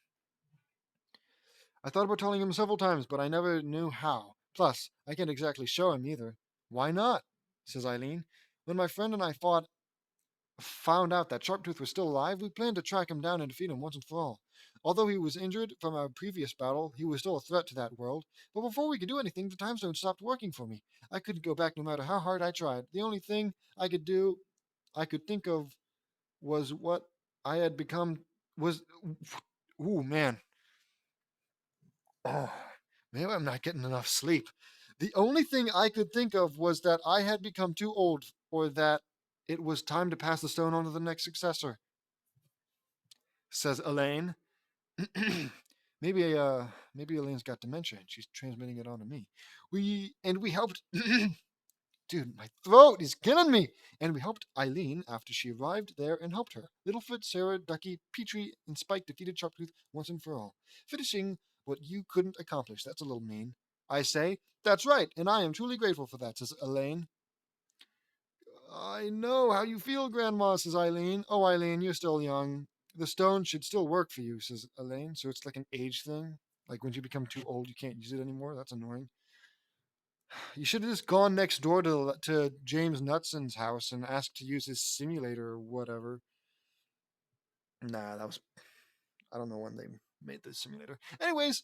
I thought about telling him several times, but I never knew how. Plus, I can't exactly show him either. Why not? Says Eileen. When my friend and I found out that Sharptooth was still alive, we planned to track him down and defeat him once and for all. Although he was injured from our previous battle, he was still a threat to that world. But before we could do anything, the time stone stopped working for me. I couldn't go back no matter how hard I tried. The only thing I could think of, was what I had become was. Ooh, man. Oh, maybe I'm not getting enough sleep. The only thing I could think of was that I had become too old, or that it was time to pass the stone on to the next successor, says Elaine. Maybe Elaine's got dementia and she's transmitting it onto me. We helped. Dude, my throat is killing me. And we helped Eileen after she arrived there and helped her. Littlefoot, Sarah, Ducky, Petrie, and Spike defeated Sharptooth once and for all, finishing what you couldn't accomplish. That's a little mean. I say, that's right, and I am truly grateful for that, says Elaine. I know how you feel, Grandma, says Eileen. Oh, Eileen, you're still young. The stone should still work for you, says Elaine. So it's like an age thing. Like when you become too old, you can't use it anymore. That's annoying. You should have just gone next door to James Knutson's house and asked to use his simulator or whatever. Nah, that was, I don't know when they made the simulator. Anyways,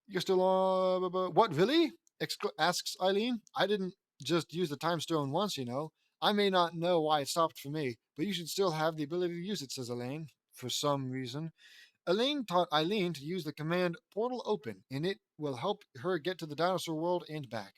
you're still on. What, really? Asks Eileen. I didn't just use the time stone once, you know. I may not know why it stopped for me, but you should still have the ability to use it, says Elaine, for some reason. Elaine taught Eileen to use the command portal open, and it will help her get to the dinosaur world and back.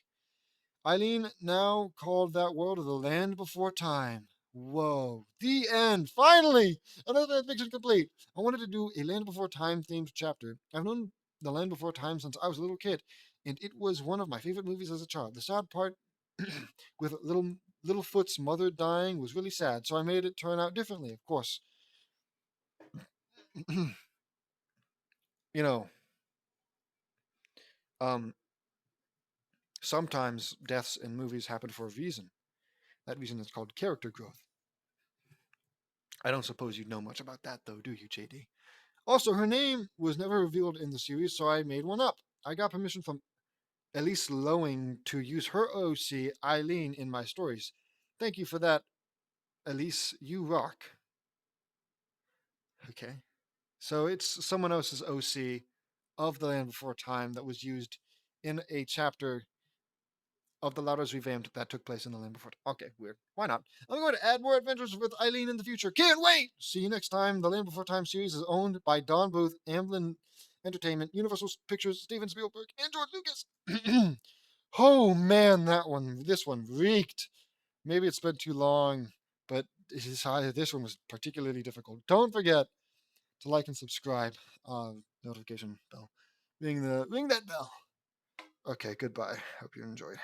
Eileen now called that world of the land before time. Whoa. The end. Finally! Another fiction complete. I wanted to do a Land Before Time themed chapter. I've known the Land Before Time since I was a little kid, and it was one of my favorite movies as a child. The sad part with Littlefoot's mother dying was really sad, so I made it turn out differently, of course. you know, um, sometimes deaths in movies happen for a reason. That reason is called character growth. I don't suppose you know much about that, though, do you, JD? Also, her name was never revealed in the series, so I made one up. I got permission from Elise Lowing to use her OC, Eileen, in my stories. Thank you for that, Elise. You rock. Okay. So it's someone else's OC of The Land Before Time that was used in a chapter of the Louders Revamped that took place in the Land Before Time. Okay, weird. Why not? I'm going to add more adventures with Eileen in the future. Can't wait! See you next time. The Land Before Time series is owned by Don Bluth, Amblin Entertainment, Universal Pictures, Steven Spielberg, and George Lucas. Oh man, this one reeked. Maybe it's been too long, but this one was particularly difficult. Don't forget to like and subscribe. Notification bell. Ring that bell. Okay, goodbye. Hope you enjoyed.